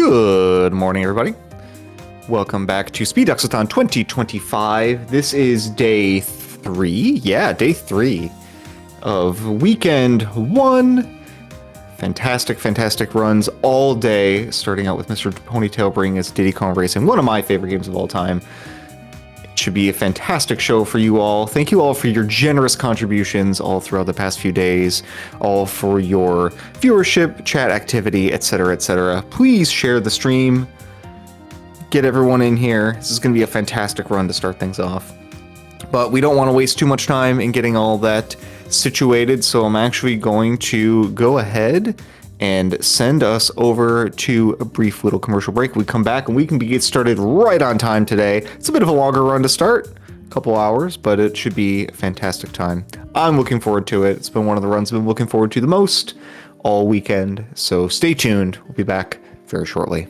Good morning, everybody. Welcome back to Speed Duxathon 2025. This is day 3. Yeah, day 3 of weekend 1. Fantastic runs all day, starting out with Mr. Ponytail bringing us Diddy Kong Racing, one of my favorite games of all time. It should be a fantastic show for you all. Thank you all for your generous contributions all throughout the past few days, all for your viewership, chat activity, etc., etc. Please share the stream. Get everyone in here. This is going to be a fantastic run to start things off. But we don't want to waste too much time in getting all that situated, so I'm actually going to go ahead and send us over to a brief little commercial break. We come back and we can get started right on time today. It's a bit of a longer run to start, a couple hours, but it should be a fantastic time. I'm looking forward to it. It's been one of the runs I've been looking forward to the most all weekend, so stay tuned. We'll be back very shortly.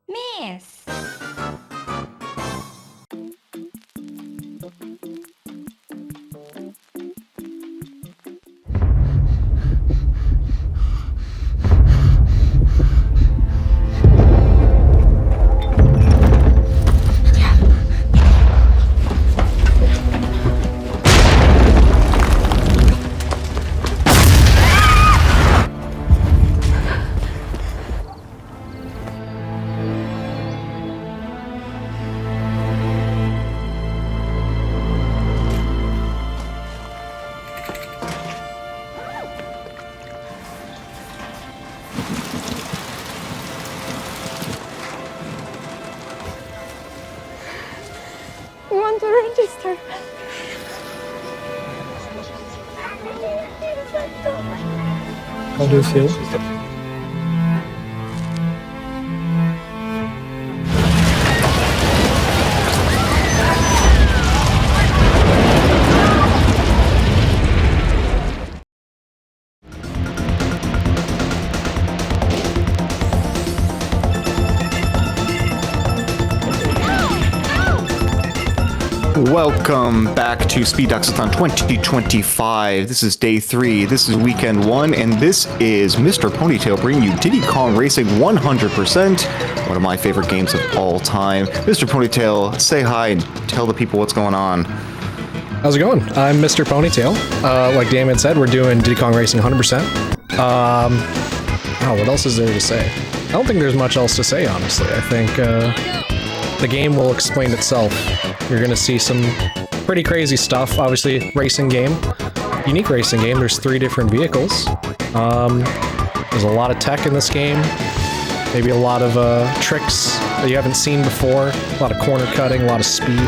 Miss. We want to register. How do you feel? Welcome back to Speed Duxathon 2025. This is day 3. This is weekend 1, and this is Mr. Ponytail bringing you Diddy Kong Racing 100%, one of my favorite games of all time. Mr. Ponytail, say hi and tell the people what's going on. How's it going? I'm Mr. Ponytail. Like Damon said, we're doing Diddy Kong Racing 100%. What else is there to say? I don't think there's much else to say, honestly. I think the game will explain itself. You're gonna see some pretty crazy stuff. Obviously, racing game. Unique racing game. There's 3 different vehicles. There's a lot of tech in this game. Maybe a lot of tricks that you haven't seen before. A lot of corner cutting, a lot of speed.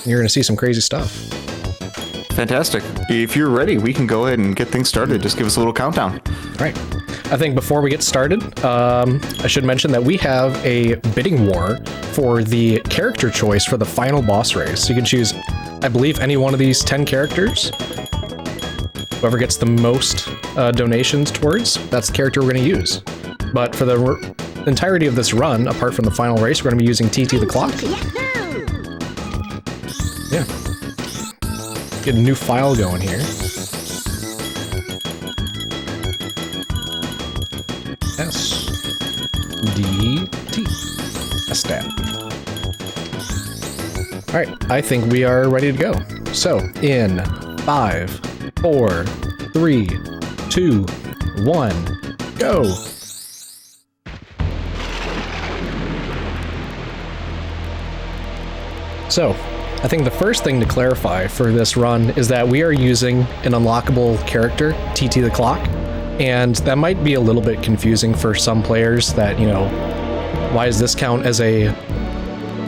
You're going to see some crazy stuff. Fantastic. If you're ready, we can go ahead and get things started. Just give us a little countdown. All right. I think before we get started, I should mention that we have a bidding war for the character choice for the final boss race. You can choose, I believe, any one of these 10 characters. Whoever gets the most donations towards, that's the character we're going to use. But for the entirety of this run, apart from the final race, we're going to be using TT the Clock. Yeah. Get a new file going here. SDT. SDAT. Alright, I think we are ready to go. So, in 5, 4, 3, 2, 1, go! So, I think the first thing to clarify for this run is that we are using an unlockable character, TT the Clock, and that might be a little bit confusing for some players that, you know, why does this count as a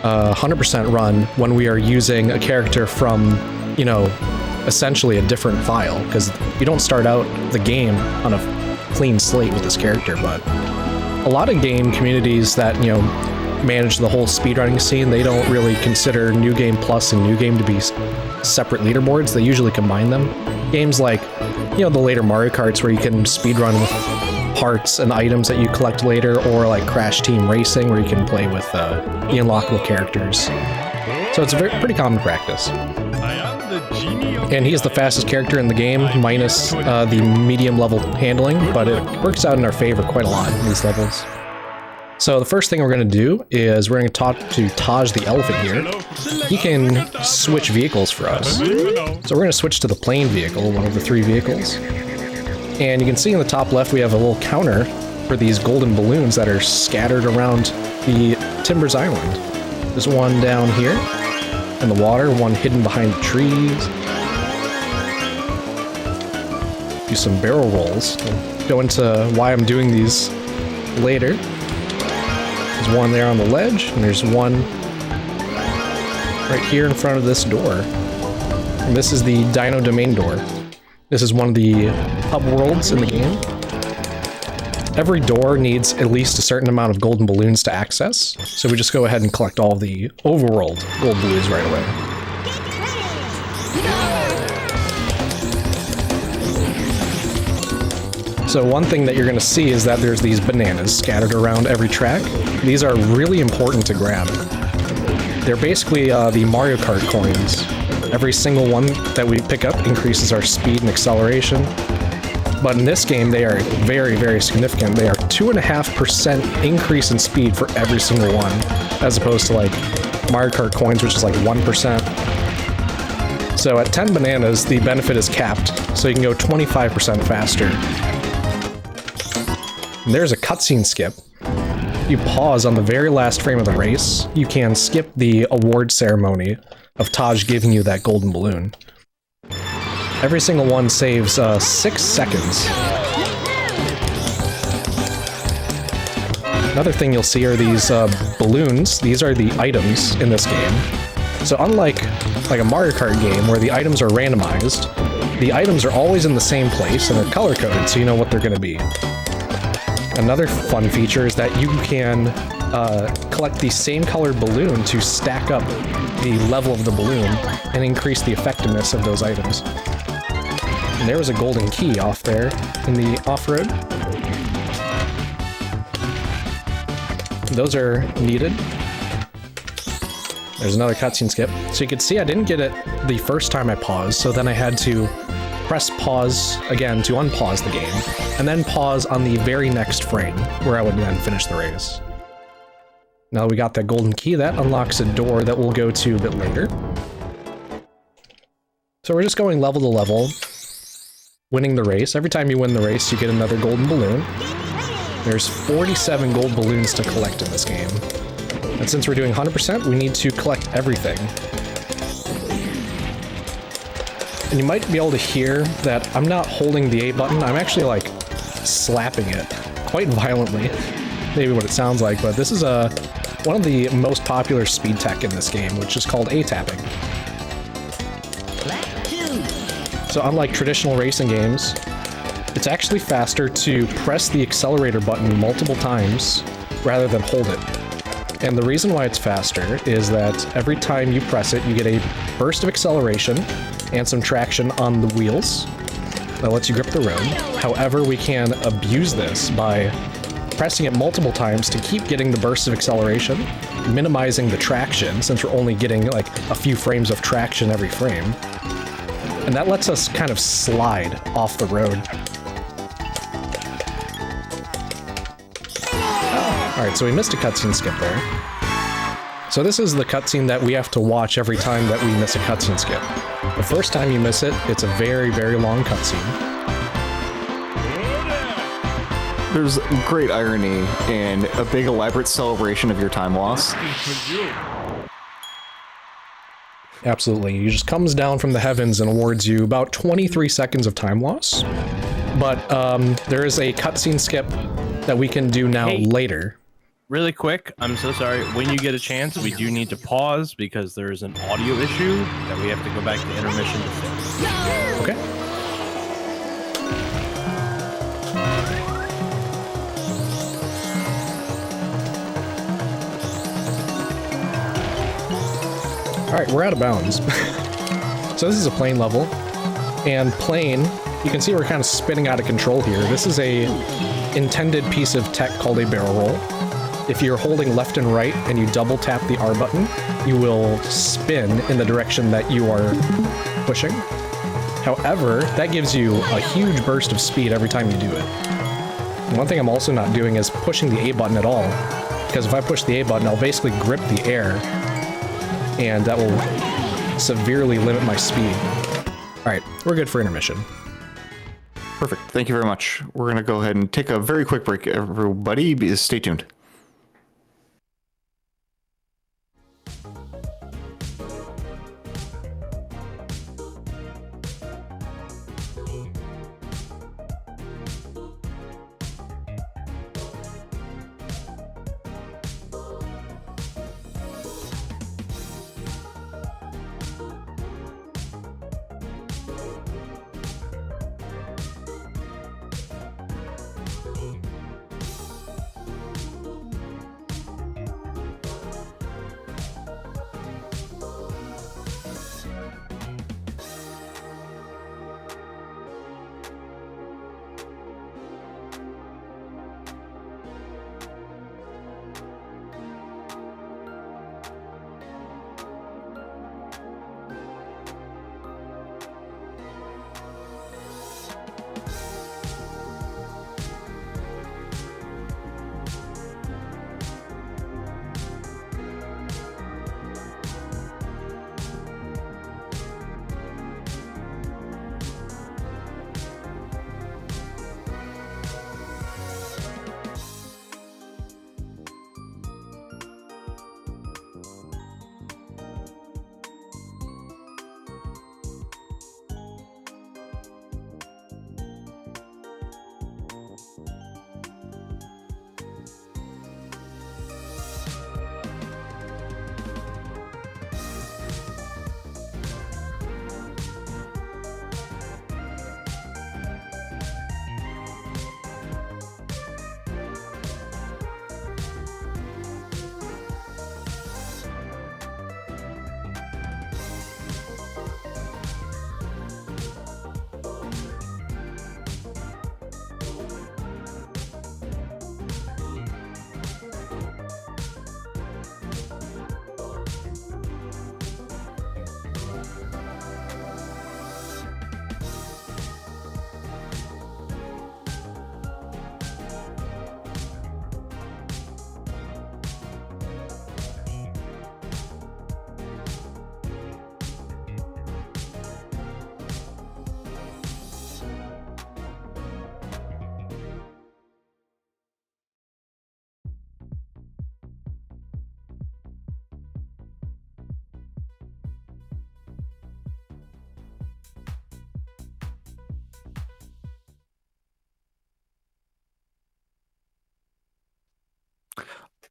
100% run when we are using a character from, you know, essentially a different file? Because you don't start out the game on a clean slate with this character, but a lot of game communities that, you know, manage the whole speedrunning scene, they don't really consider New Game Plus and New Game to be separate leaderboards. They usually combine them. Games like, you know, the later Mario Karts where you can speedrun with parts and items that you collect later, or like Crash Team Racing where you can play with the unlockable characters. So it's a pretty common practice. And he is the fastest character in the game, minus the medium level handling, but it works out in our favor quite a lot in these levels. So the first thing we're going to do is we're going to talk to Taj the elephant here. He can switch vehicles for us. So we're going to switch to the plane vehicle, one of the 3 vehicles. And you can see in the top left we have a little counter for these golden balloons that are scattered around the Timbers Island. There's one down here in the water, one hidden behind the trees. Do some barrel rolls. I'll go into why I'm doing these later. There's one there on the ledge, and there's one right here in front of this door. And this is the Dino Domain door. This is one of the hub worlds in the game. Every door needs at least a certain amount of golden balloons to access, so we just go ahead and collect all the overworld gold balloons right away. So one thing that you're going to see is that there's these bananas scattered around every track. These are really important to grab. They're basically the Mario Kart coins. Every single one that we pick up increases our speed and acceleration. But in this game, they are very, very significant. They are 2.5% increase in speed for every single one, as opposed to like Mario Kart coins, which is like 1%. So at 10 bananas, the benefit is capped, so you can go 25% faster. And there's a cutscene skip. You pause on the very last frame of the race, you can skip the award ceremony of Taj giving you that golden balloon. Every single one saves 6 seconds. Another thing you'll see are these balloons. These are the items in this game. So unlike a Mario Kart game where the items are randomized, the items are always in the same place and they're color-coded so you know what they're going to be. Another fun feature is that you can collect the same colored balloon to stack up the level of the balloon and increase the effectiveness of those items. And there was a golden key off there in the off-road. Those are needed. There's another cutscene skip. So you can see I didn't get it the first time I paused, so then I had to press pause again to unpause the game, and then pause on the very next frame, where I would then finish the race. Now that we got that golden key, that unlocks a door that we'll go to a bit later. So we're just going level to level, winning the race. Every time you win the race, you get another golden balloon. There's 47 gold balloons to collect in this game. And since we're doing 100%, we need to collect everything. And you might be able to hear that I'm not holding the A button, I'm actually like slapping it quite violently. Maybe what it sounds like, but this is one of the most popular speed tech in this game, which is called A-tapping. So unlike traditional racing games, it's actually faster to press the accelerator button multiple times rather than hold it. And the reason why it's faster is that every time you press it, you get a burst of acceleration and some traction on the wheels that lets you grip the road. However, we can abuse this by pressing it multiple times to keep getting the burst of acceleration, minimizing the traction since we're only getting like a few frames of traction every frame. And that lets us kind of slide off the road. Alright, so we missed a cutscene skip there. So this is the cutscene that we have to watch every time that we miss a cutscene skip. The first time you miss it, it's a very, very long cutscene. There's great irony and a big elaborate celebration of your time loss. Absolutely. He just comes down from the heavens and awards you about 23 seconds of time loss. But there is a cutscene skip that we can do now later. Really quick, I'm so sorry. When you get a chance, we do need to pause because there's an audio issue that we have to go back to intermission to fix. Okay. Alright, we're out of bounds. So this is a plane level. And plane, you can see we're kind of spinning out of control here. This is a intended piece of tech called a barrel roll. If you're holding left and right and you double tap the R button, you will spin in the direction that you are pushing. However, that gives you a huge burst of speed every time you do it. And one thing I'm also not doing is pushing the A button at all, because if I push the A button, I'll basically grip the air, and that will severely limit my speed. Alright, we're good for intermission. Perfect. Thank you very much. We're going to go ahead and take a very quick break, everybody. Stay tuned.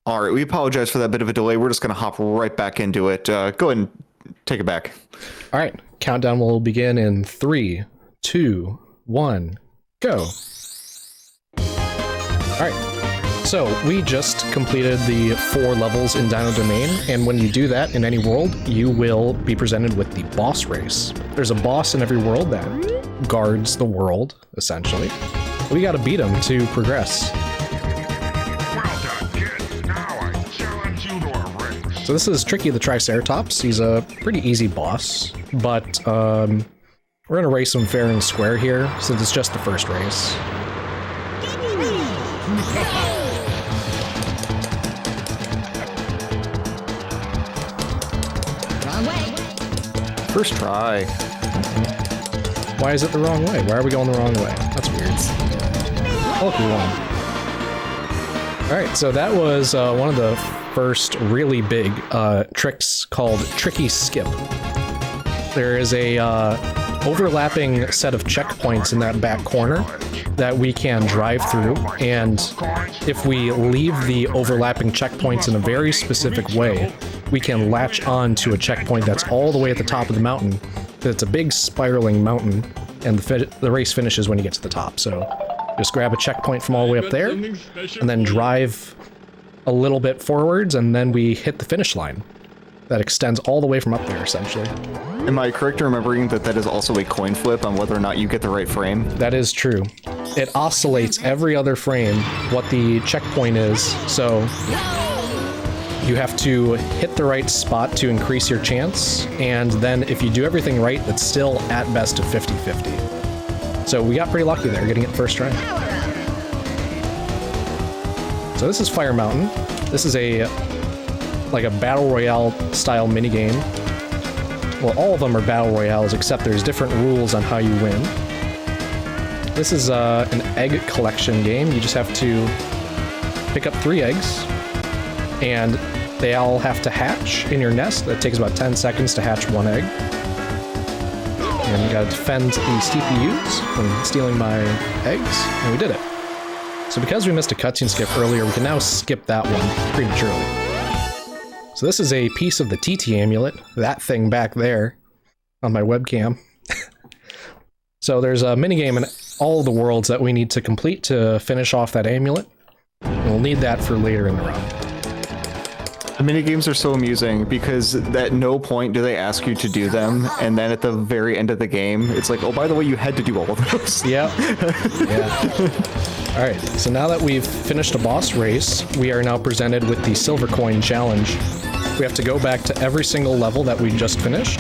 All right, we apologize for that bit of a delay. We're just going to hop right back into it. Go ahead and take it back. Alright, countdown will begin in 3, 2, 1, go. Alright, so we just completed the 4 levels in Dino Domain, and when you do that in any world, you will be presented with the boss race. There's a boss in every world that guards the world, essentially. We gotta beat him to progress. So this is Tricky the Triceratops. He's a pretty easy boss, but we're gonna race him fair and square here, since it's just the first race. First try. Why is it the wrong way? Why are we going the wrong way? That's weird. Oh, look, we won. Alright, so that was one of the first really big tricks called Tricky Skip. There is a overlapping set of checkpoints in that back corner that we can drive through, and if we leave the overlapping checkpoints in a very specific way, we can latch on to a checkpoint that's all the way at the top of the mountain. It's a big spiraling mountain, and the race finishes when you get to the top. So just grab a checkpoint from all the way up there, and then drive a little bit forwards, and then we hit the finish line. That extends all the way from up there, essentially. Am I correct in remembering that that is also a coin flip on whether or not you get the right frame? That is true. It oscillates every other frame what the checkpoint is, so you have to hit the right spot to increase your chance, and then if you do everything right, it's still at best a 50-50. So we got pretty lucky there, getting it first try. So this is Fire Mountain. This is like a battle royale style minigame. Well, all of them are battle royales, except there's different rules on how you win. This is an egg collection game. You just have to pick up 3 eggs, and they all have to hatch in your nest. That takes about 10 seconds to hatch 1 egg. And you gotta defend these TPUs from stealing my eggs, and we did it. So because we missed a cutscene skip earlier, we can now skip that one prematurely. So this is a piece of the TT amulet, that thing back there on my webcam. So there's a minigame in all the worlds that we need to complete to finish off that amulet. And we'll need that for later in the run. The minigames are so amusing because at no point do they ask you to do them, and then at the very end of the game, it's like, oh, by the way, you had to do all of those. Yep. Yeah. Alright, so now that we've finished a boss race, we are now presented with the Silver Coin Challenge. We have to go back to every single level that we just finished.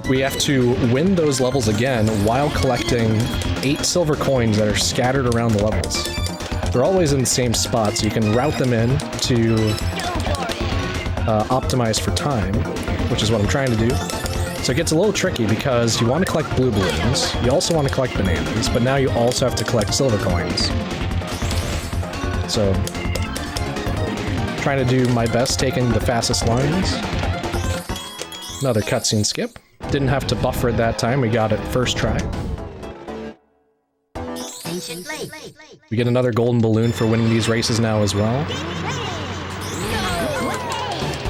We have to win those levels again while collecting 8 silver coins that are scattered around the levels. They're always in the same spot, so you can route them in to optimize for time, which is what I'm trying to do. So it gets a little tricky because you want to collect blue balloons, you also want to collect bananas, but now you also have to collect silver coins. So, trying to do my best taking the fastest lines. Another cutscene skip. Didn't have to buffer it that time, we got it first try. We get another golden balloon for winning these races now as well.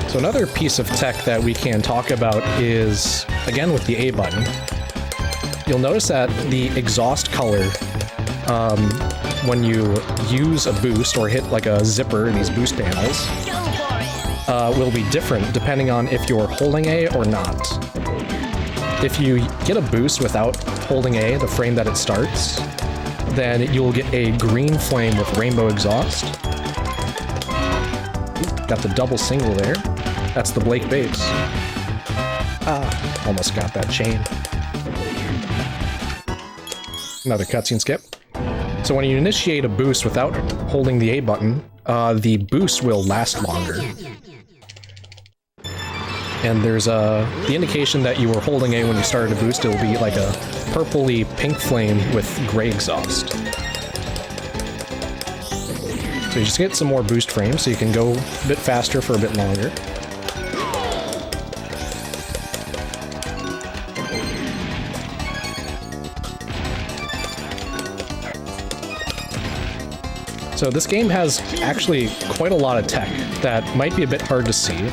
So another piece of tech that we can talk about is, again with the A button, you'll notice that the exhaust color, when you use a boost or hit like a zipper in these boost panels, will be different depending on if you're holding A or not. If you get a boost without holding A, the frame that it starts, then you'll get a green flame with rainbow exhaust. Ooh, got the double single there. That's the Blake base. Ah, almost got that chain. Another cutscene skip. So when you initiate a boost without holding the A button, the boost will last longer. And there's the indication that you were holding A when you started a boost. It'll be like a purpley pink flame with gray exhaust. So you just get some more boost frames so you can go a bit faster for a bit longer. So this game has actually quite a lot of tech that might be a bit hard to see.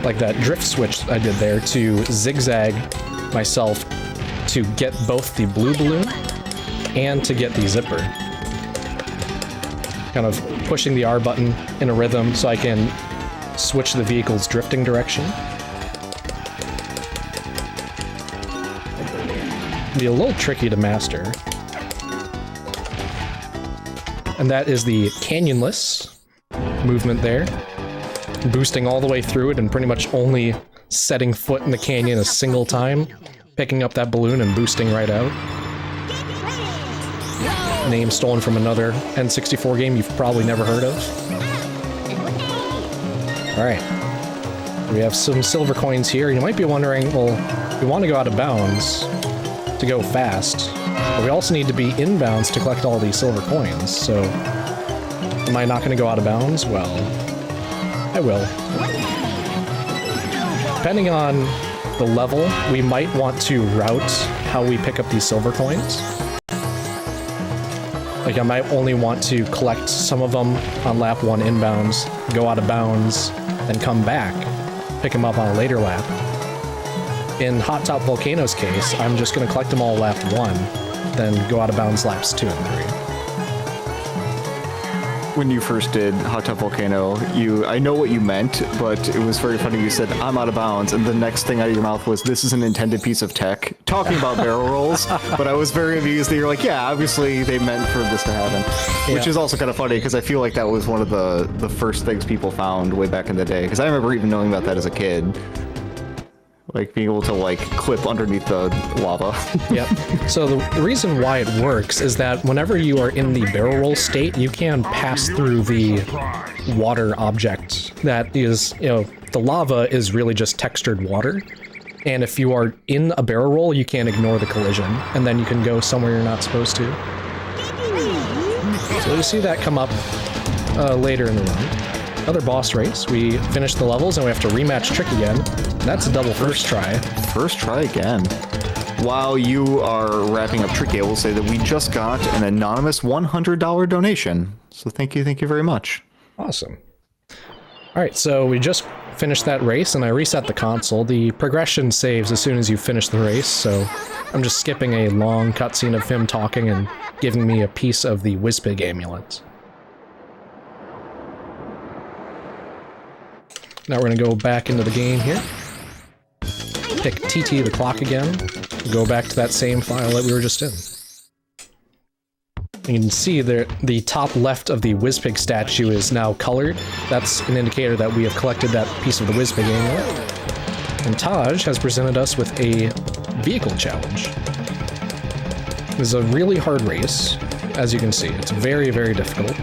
like that drift switch I did there, to zigzag myself to get both the blue balloon and to get the zipper. Kind of pushing the R button in a rhythm so I can switch the vehicle's drifting direction. Be a little tricky to master. And that is the canyonless movement there. Boosting all the way through it and pretty much only setting foot in the canyon a single time, picking up that balloon and boosting right out. Name stolen from another N64 game you've probably never heard of. Alright. We have some silver coins here. You might be wondering, well, we want to go out of bounds to go fast, but we also need to be inbounds to collect all these silver coins, so am I not going to go out of bounds? Well, I will. Depending on the level, we might want to route how we pick up these silver coins. Like, I might only want to collect some of them on lap 1 inbounds, go out of bounds, then come back, pick them up on a later lap. In Hot Top Volcano's case, I'm just going to collect them all lap 1, then go out of bounds laps 2 and 3. When you first did Hot Top Volcano, I know what you meant, but it was very funny. You said, I'm out of bounds, and the next thing out of your mouth was, this is an intended piece of tech, talking about barrel rolls, but I was very amused that you're like, yeah, obviously they meant for this to happen. Which is also kind of funny, because I feel like that was one of the first things people found way back in the day, because I remember even knowing about that as a kid. Like, being able to, like, clip underneath the lava. Yep. So the reason why it works is that whenever you are in the barrel roll state, you can pass through the water object that is, the lava is really just textured water. And if you are in a barrel roll, you can't ignore the collision, and then you can go somewhere you're not supposed to. So you see that come up later in the run. Another boss race. We finish the levels and we have to rematch Trick again. That's a double first try. First try again. While you are wrapping up Tricky, I will say that we just got an anonymous $100 donation. So thank you very much. Awesome. Alright, so we just finished that race and I reset the console. The progression saves as soon as you finish the race, so I'm just skipping a long cutscene of him talking and giving me a piece of the Whizpig amulet. Now we're going to go back into the game here. Pick TT the clock again. Go back to that same file that we were just in. You can see the top left of the Whizpig statue is now colored. That's an indicator that we have collected that piece of the Whizpig amulet. And Taj has presented us with a vehicle challenge. This is a really hard race, as you can see. It's very, very difficult.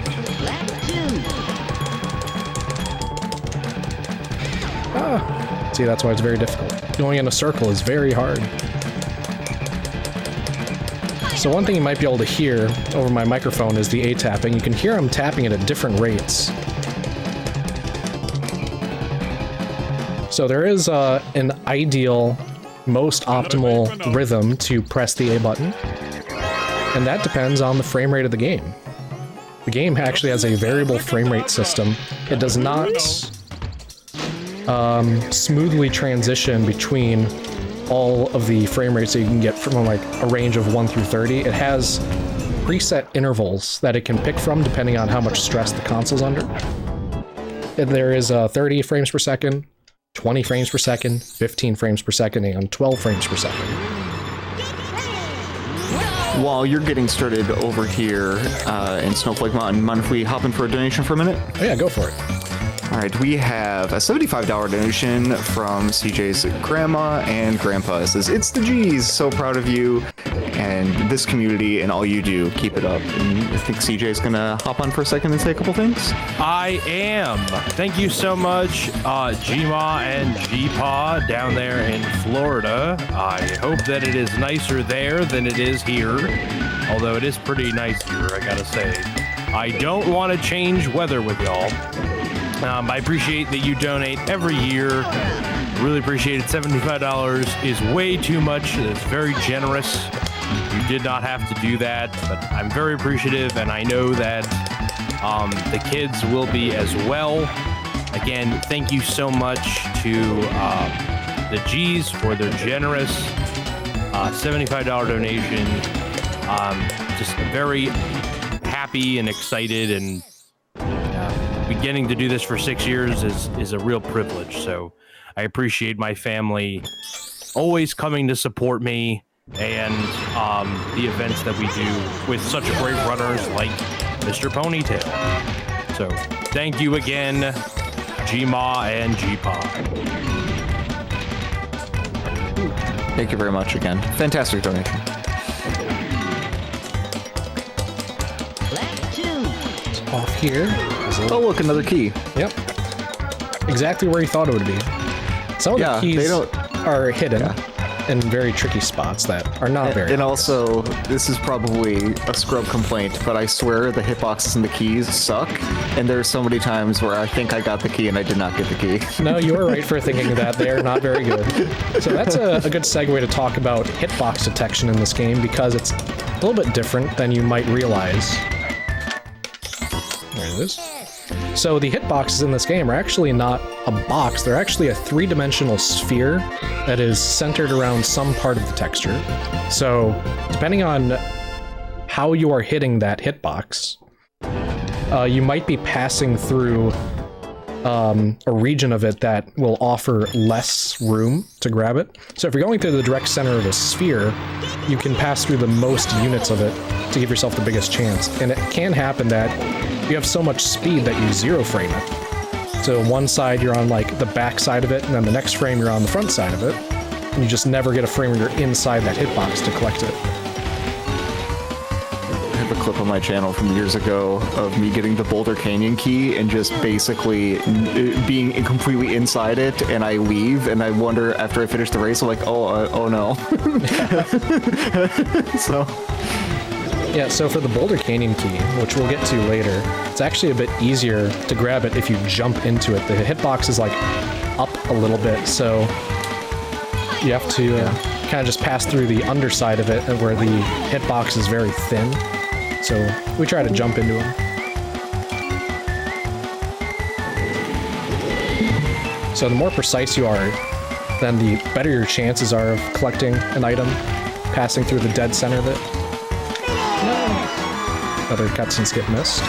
See, that's why it's very difficult. Going in a circle is very hard. So one thing you might be able to hear over my microphone is the A-tapping. You can hear I'm tapping it at different rates. So there is an ideal, most optimal rhythm to press the A button, and that depends on the frame rate of the game. The game actually has a variable frame rate system. It does not smoothly transition between all of the frame rates that you can get from like a range of 1 through 30. It has preset intervals that it can pick from depending on how much stress the console's under. And there is 30 frames per second, 20 frames per second, 15 frames per second, and 12 frames per second. While you're getting started over here in Snowflake Mountain, mind if we hop in for a donation for a minute? Oh yeah, go for it. All right, we have a $75 donation from CJ's grandma and grandpa. It says, "It's the G's, so proud of you and this community and all you do. Keep it up." And I think CJ's gonna hop on for a second and say a couple things. I am. Thank you so much, Gma and Gpa down there in Florida. I hope that it is nicer there than it is here, although it is pretty nice here, I gotta say. I don't want to change weather with y'all. I appreciate that you donate every year. Really appreciate it. $75 is way too much. It's very generous. You did not have to do that, but I'm very appreciative, and I know that the kids will be as well. Again, thank you so much to the G's for their generous $75 donation. Just very happy and excited, and beginning to do this for 6 years is a real privilege. So I appreciate my family always coming to support me and the events that we do with such great runners like Mr. Ponytail. So thank you again, Gma and Gpa. Thank you very much again. Fantastic donation. Off here. Oh, look, another key. Yep. Exactly where you thought it would be. Some of the keys are hidden in very tricky spots that are not very And obvious. also, this is probably a scrub complaint, but I swear the hitboxes and the keys suck. And there's so many times where I think I got the key and I did not get the key. No, you were right for thinking that. They are not very good. So that's a good segue to talk about hitbox detection in this game, because it's a little bit different than you might realize. There it is. So the hitboxes in this game are actually not a box, they're actually a three-dimensional sphere that is centered around some part of the texture. So depending on how you are hitting that hitbox, you might be passing through a region of it that will offer less room to grab it. So if you're going through the direct center of a sphere, you can pass through the most units of it to give yourself the biggest chance. And it can happen that you have so much speed that you zero frame it. So one side you're on like the back side of it, and then the next frame you're on the front side of it, and you just never get a frame where you're inside that hitbox to collect it. I have a clip on my channel from years ago of me getting the Boulder Canyon key and just basically being completely inside it, and I leave, and I wonder after I finish the race, I'm like, oh no. So... Yeah, so for the Boulder Canyon key, which we'll get to later, it's actually a bit easier to grab it if you jump into it. The hitbox is like up a little bit, so you have to kind of just pass through the underside of it where the hitbox is very thin. So we try to jump into them. So the more precise you are, then the better your chances are of collecting an item, passing through the dead center of it. Another cutscene skip missed.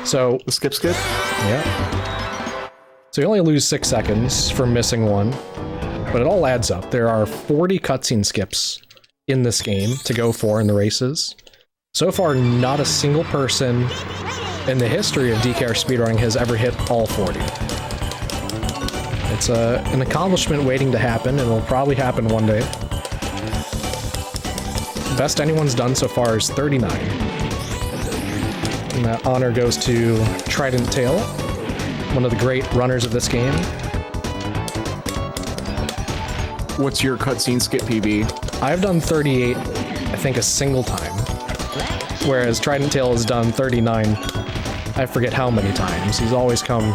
So... Skip? Yeah. So you only lose 6 seconds for missing one, but it all adds up. There are 40 cutscene skips in this game to go for in the races. So far, not a single person in the history of DKR speedrunning has ever hit all 40. It's an accomplishment waiting to happen, and it'll probably happen one day. Best anyone's done so far is 39. And that honor goes to Trident Tail, one of the great runners of this game. What's your cutscene skip PB? I've done 38, I think, a single time. Whereas Trident Tail has done 39, I forget how many times. He's always come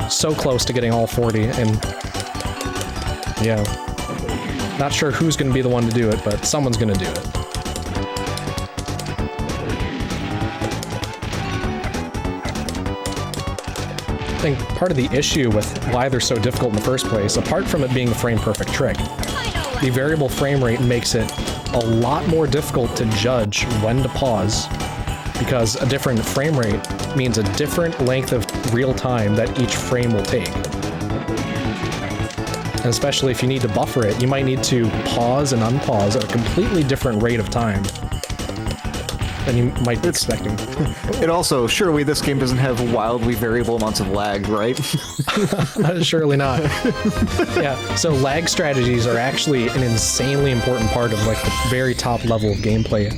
so close to getting all 40, and yeah. Not sure who's going to be the one to do it, but someone's going to do it. I think part of the issue with why they're so difficult in the first place, apart from it being a frame-perfect trick, the variable frame rate makes it a lot more difficult to judge when to pause, because a different frame rate means a different length of real time that each frame will take. And especially if you need to buffer it, you might need to pause and unpause at a completely different rate of time than you might be expecting. It also, surely this game doesn't have wildly variable amounts of lag, right? Surely not. Yeah, so lag strategies are actually an insanely important part of like the very top level of gameplay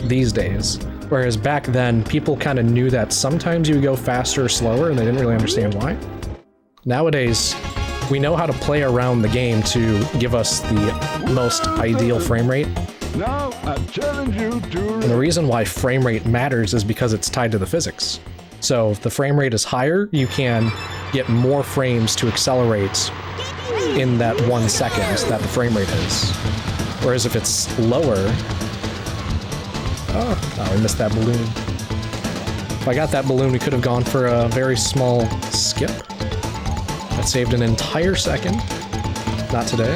these days. Whereas back then, people kind of knew that sometimes you would go faster or slower and they didn't really understand why. Nowadays, we know how to play around the game to give us the most ideal frame rate. Now, I challenge you to... And the reason why frame rate matters is because it's tied to the physics. So if the frame rate is higher, you can get more frames to accelerate in that 1 second that the frame rate is. Whereas if it's lower... Oh, I missed that balloon. If I got that balloon, we could have gone for a very small skip. That saved an entire second. Not today.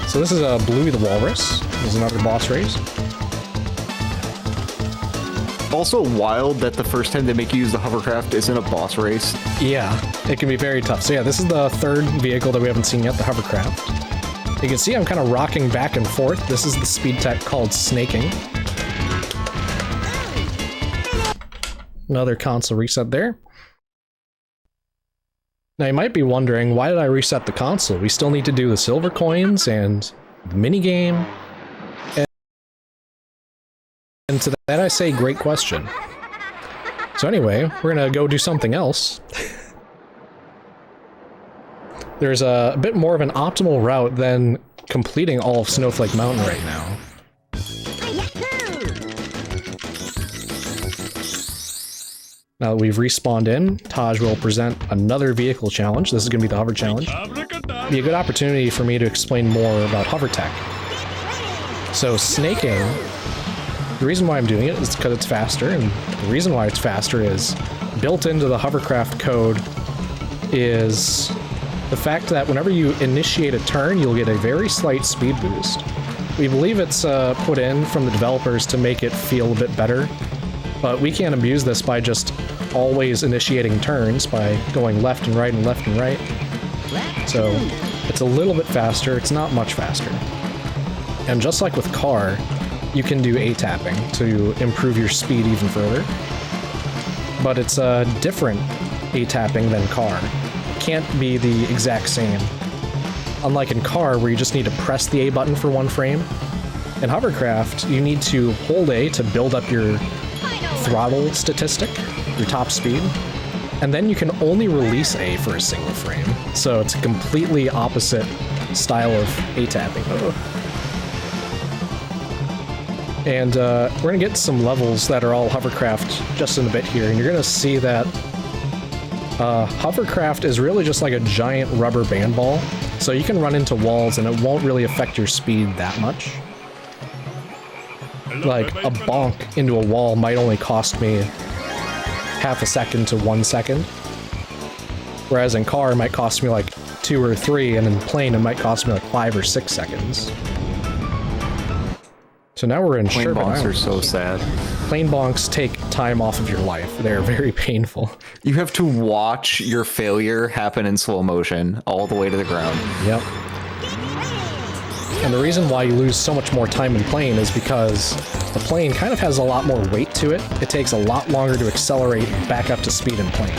So this is Bluey the Walrus. This is another boss race. Also wild that the first time they make you use the hovercraft isn't a boss race. Yeah, it can be very tough. So yeah, this is the third vehicle that we haven't seen yet, the hovercraft. You can see I'm kind of rocking back and forth. This is the speed tech called snaking. Another console reset there. Now you might be wondering, why did I reset the console? We still need to do the silver coins and the minigame. And to that I say, great question. So anyway, we're gonna go do something else. There's a bit more of an optimal route than completing all of Snowflake Mountain right now. Now that we've respawned in, Taj will present another vehicle challenge. This is going to be the hover challenge. Be a good opportunity for me to explain more about hover tech. So snaking, the reason why I'm doing it is because it's faster, and the reason why it's faster is built into the hovercraft code is the fact that whenever you initiate a turn, you'll get a very slight speed boost. We believe it's put in from the developers to make it feel a bit better, but we can't abuse this by just always initiating turns by going left and right and left and right. So it's a little bit faster, it's not much faster. And just like with car, you can do A-tapping to improve your speed even further. But it's a different A-tapping than car. It can't be the exact same. Unlike in car, where you just need to press the A button for one frame, in hovercraft, you need to hold A to build up your throttle statistic, your top speed, and then you can only release A for a single frame. So it's a completely opposite style of A-tapping. And we're gonna get some levels that are all hovercraft just in a bit here, and you're gonna see that hovercraft is really just like a giant rubber band ball. So you can run into walls and it won't really affect your speed that much. Like, a bonk into a wall might only cost me half a second to 1 second. Whereas in car, it might cost me like 2 or 3, and in plane, it might cost me like 5 or 6 seconds. So now we're in Plane Sherbet bonks Island. are so sad. Plane bonks take time off of your life. They're very painful. You have to watch your failure happen in slow motion all the way to the ground. Yep. And the reason why you lose so much more time in plane is because the plane kind of has a lot more weight to it. It takes a lot longer to accelerate back up to speed in plane.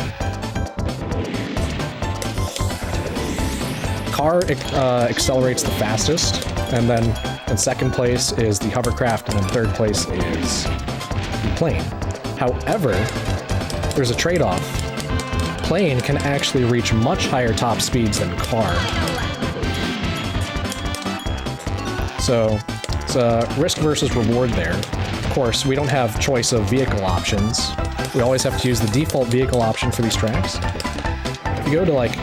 Car accelerates the fastest, and then in second place is the hovercraft, and in third place is the plane. However, there's a trade-off. Plane can actually reach much higher top speeds than car. So it's a risk versus reward there. Of course, we don't have choice of vehicle options. We always have to use the default vehicle option for these tracks. If you go to like...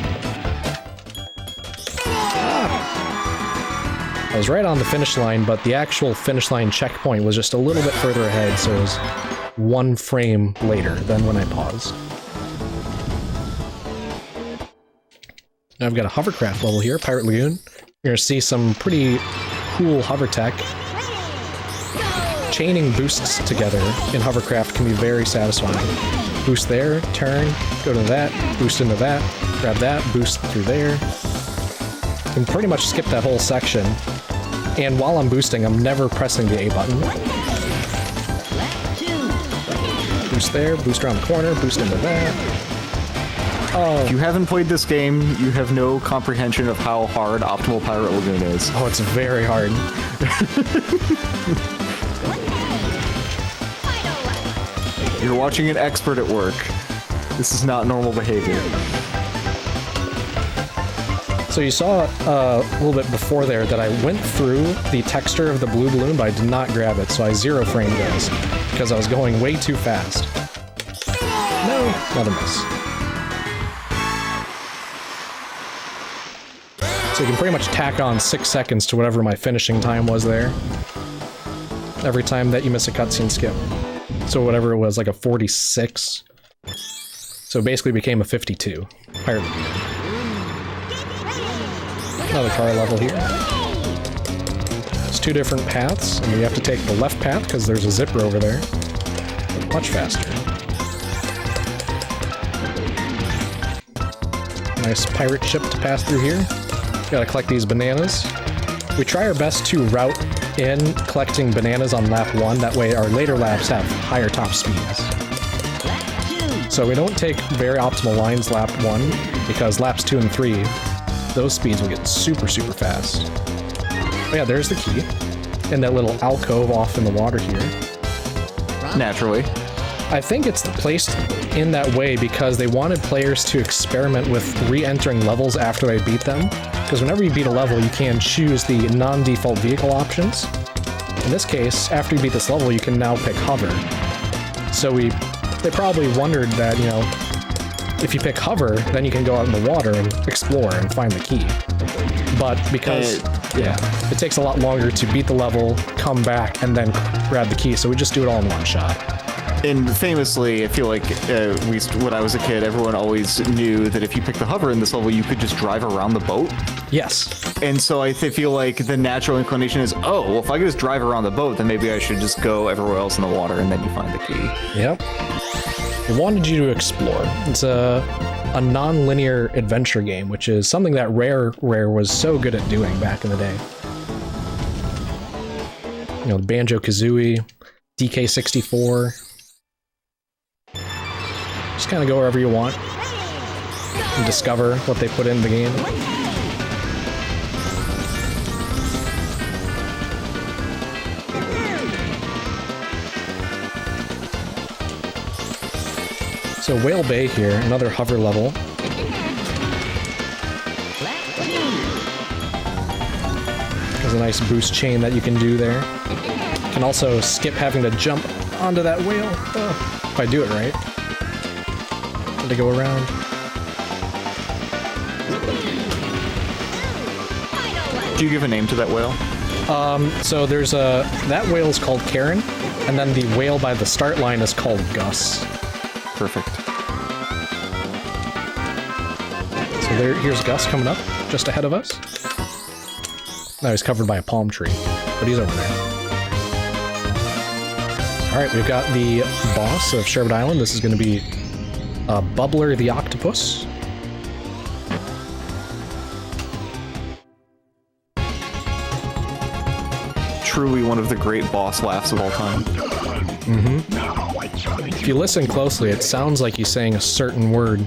I was right on the finish line, but the actual finish line checkpoint was just a little bit further ahead, so it was 1 frame later than when I paused. Now I've got a hovercraft level here, Pirate Lagoon. You're gonna see some pretty cool hover tech. Chaining boosts together in hovercraft can be very satisfying. Boost there, turn, go to that, boost into that, grab that, boost through there. You can pretty much skip that whole section. And while I'm boosting, I'm never pressing the A button. Boost there, boost around the corner, boost into that. If you haven't played this game, you have no comprehension of how hard Optimal Pirate Lagoon is. Oh, it's very hard. You're watching an expert at work. This is not normal behavior. So you saw a little bit before there that I went through the texture of the blue balloon, but I did not grab it, so I zero framed this because I was going way too fast. No, not a miss. So you can pretty much tack on 6 seconds to whatever my finishing time was there. every time that you miss a cutscene skip. So whatever it was, like a 46. So it basically became a 52. Pirate Lagoon. Another car level here. There's two different paths, and you have to take the left path because there's a zipper over there. Much faster. Nice pirate ship to pass through here. Gotta collect these bananas. We try our best to route in collecting bananas on lap 1, that way our later laps have higher top speeds. So we don't take very optimal lines lap 1, because laps 2 and 3, those speeds will get super, super fast. But yeah, there's the key. In that little alcove off in the water here. Naturally. I think it's placed in that way because they wanted players to experiment with re-entering levels after they beat them. Because whenever you beat a level, you can choose the non-default vehicle options. In this case, after you beat this level, you can now pick hover. So they probably wondered that, you know, if you pick hover, then you can go out in the water and explore and find the key. But because, it takes a lot longer to beat the level, come back, and then grab the key, so we just do it all in one shot. And famously, I feel like, at least when I was a kid, everyone always knew that if you pick the hover in this level, you could just drive around the boat. Yes. And so I feel like the natural inclination is, oh, well, if I could just drive around the boat, then maybe I should just go everywhere else in the water, and then you find the key. Yep. They wanted you to explore. It's a non-linear adventure game, which is something that Rare was so good at doing back in the day. You know, Banjo-Kazooie, DK64. Just kind of go wherever you want and discover what they put in the game. So Whale Bay here, another hover level. There's a nice boost chain that you can do there. You can also skip having to jump onto that whale, if I do it right. To go around. Do you give a name to that whale? So there's that whale is called Karen, and then the whale by the start line is called Gus. Perfect. So here's Gus coming up, just ahead of us. Now he's covered by a palm tree, but he's over there. Alright, we've got the boss of Sherwood Island. This is going to be Bubbler the Octopus. Truly one of the great boss laughs of all time. Mm-hmm. If you listen closely, it sounds like he's saying a certain word.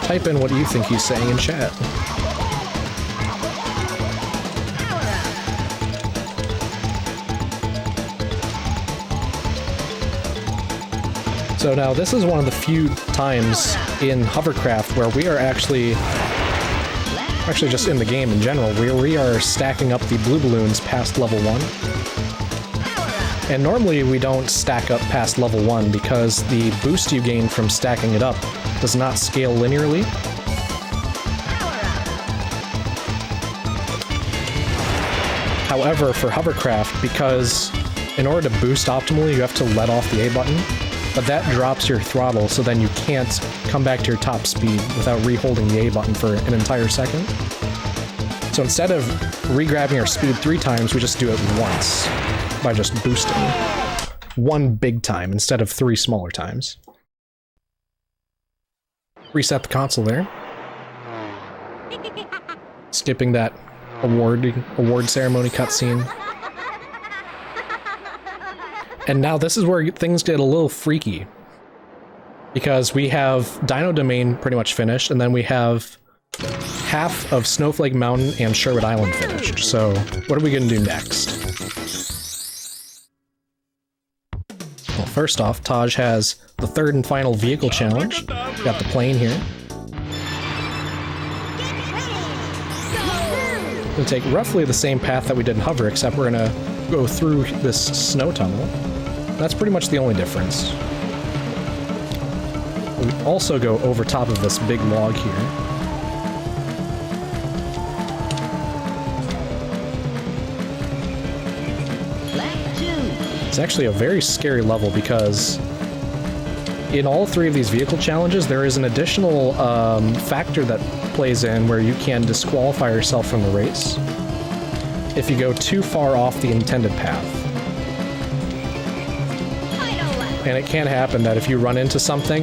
Type in what you think he's saying in chat. So now this is one of the few times in Hovercraft where we are actually just in the game in general, where we are stacking up the blue balloons past level 1. And normally we don't stack up past level 1 because the boost you gain from stacking it up does not scale linearly. However, for Hovercraft, because in order to boost optimally, you have to let off the A button, but that drops your throttle, so then you can't come back to your top speed without re-holding the A button for an entire second. So instead of re-grabbing our speed 3 times, we just do it once by just boosting. 1 big time instead of 3 smaller times. Reset the console there. Skipping that award ceremony cutscene. And now this is where things get a little freaky. Because we have Dino Domain pretty much finished, and then we have half of Snowflake Mountain and Sherwood Island finished. So what are we going to do next? Well, first off, Taj has the 3rd and final vehicle challenge. Got the plane here. We'll take roughly the same path that we did in Hover, except we're going to go through this snow tunnel. That's pretty much the only difference. We also go over top of this big log here. It's actually a very scary level because in all three of these vehicle challenges, there is an additional factor that plays in where you can disqualify yourself from the race if you go too far off the intended path. And it can happen that if you run into something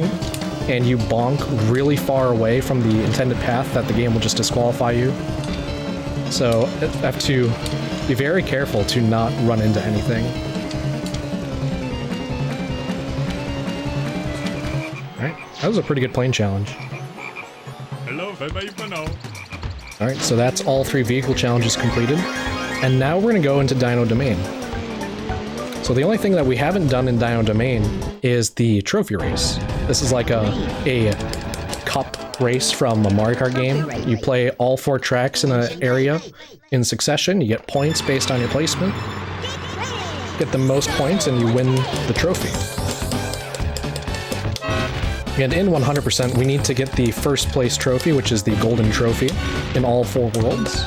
and you bonk really far away from the intended path, that the game will just disqualify you. So you have to be very careful to not run into anything. Alright, that was a pretty good plane challenge. Alright, so that's all 3 vehicle challenges completed. And now we're going to go into Dino Domain. So the only thing that we haven't done in Dino Domain is the trophy race. This is like a cup race from a Mario Kart game. You play all 4 tracks in an area in succession. You get points based on your placement. Get the most points and you win the trophy. And in 100%, we need to get the first place trophy, which is the golden trophy, in all 4 worlds.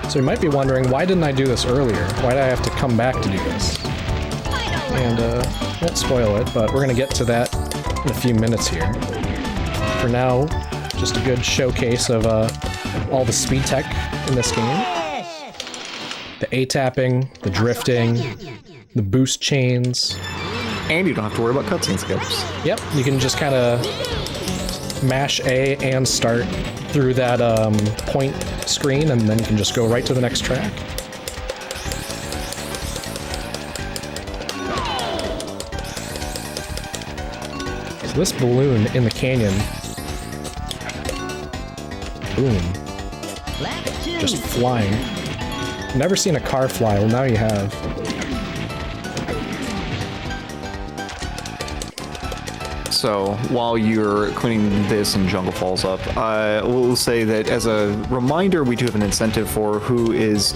So you might be wondering, why didn't I do this earlier? Why did I have to come back to do this? And, won't spoil it, but we're gonna get to that in a few minutes here. For now, just a good showcase of, all the speed tech in this game. The A-tapping, the drifting, the boost chains. And you don't have to worry about cutscene skips. Yep, you can just kind of mash A and start through that point screen, and then you can just go right to the next track. So this balloon in the canyon, boom, just flying. Never seen a car fly, well now you have. So while you're cleaning this and Jungle Falls up, I will say that as a reminder, we do have an incentive for who is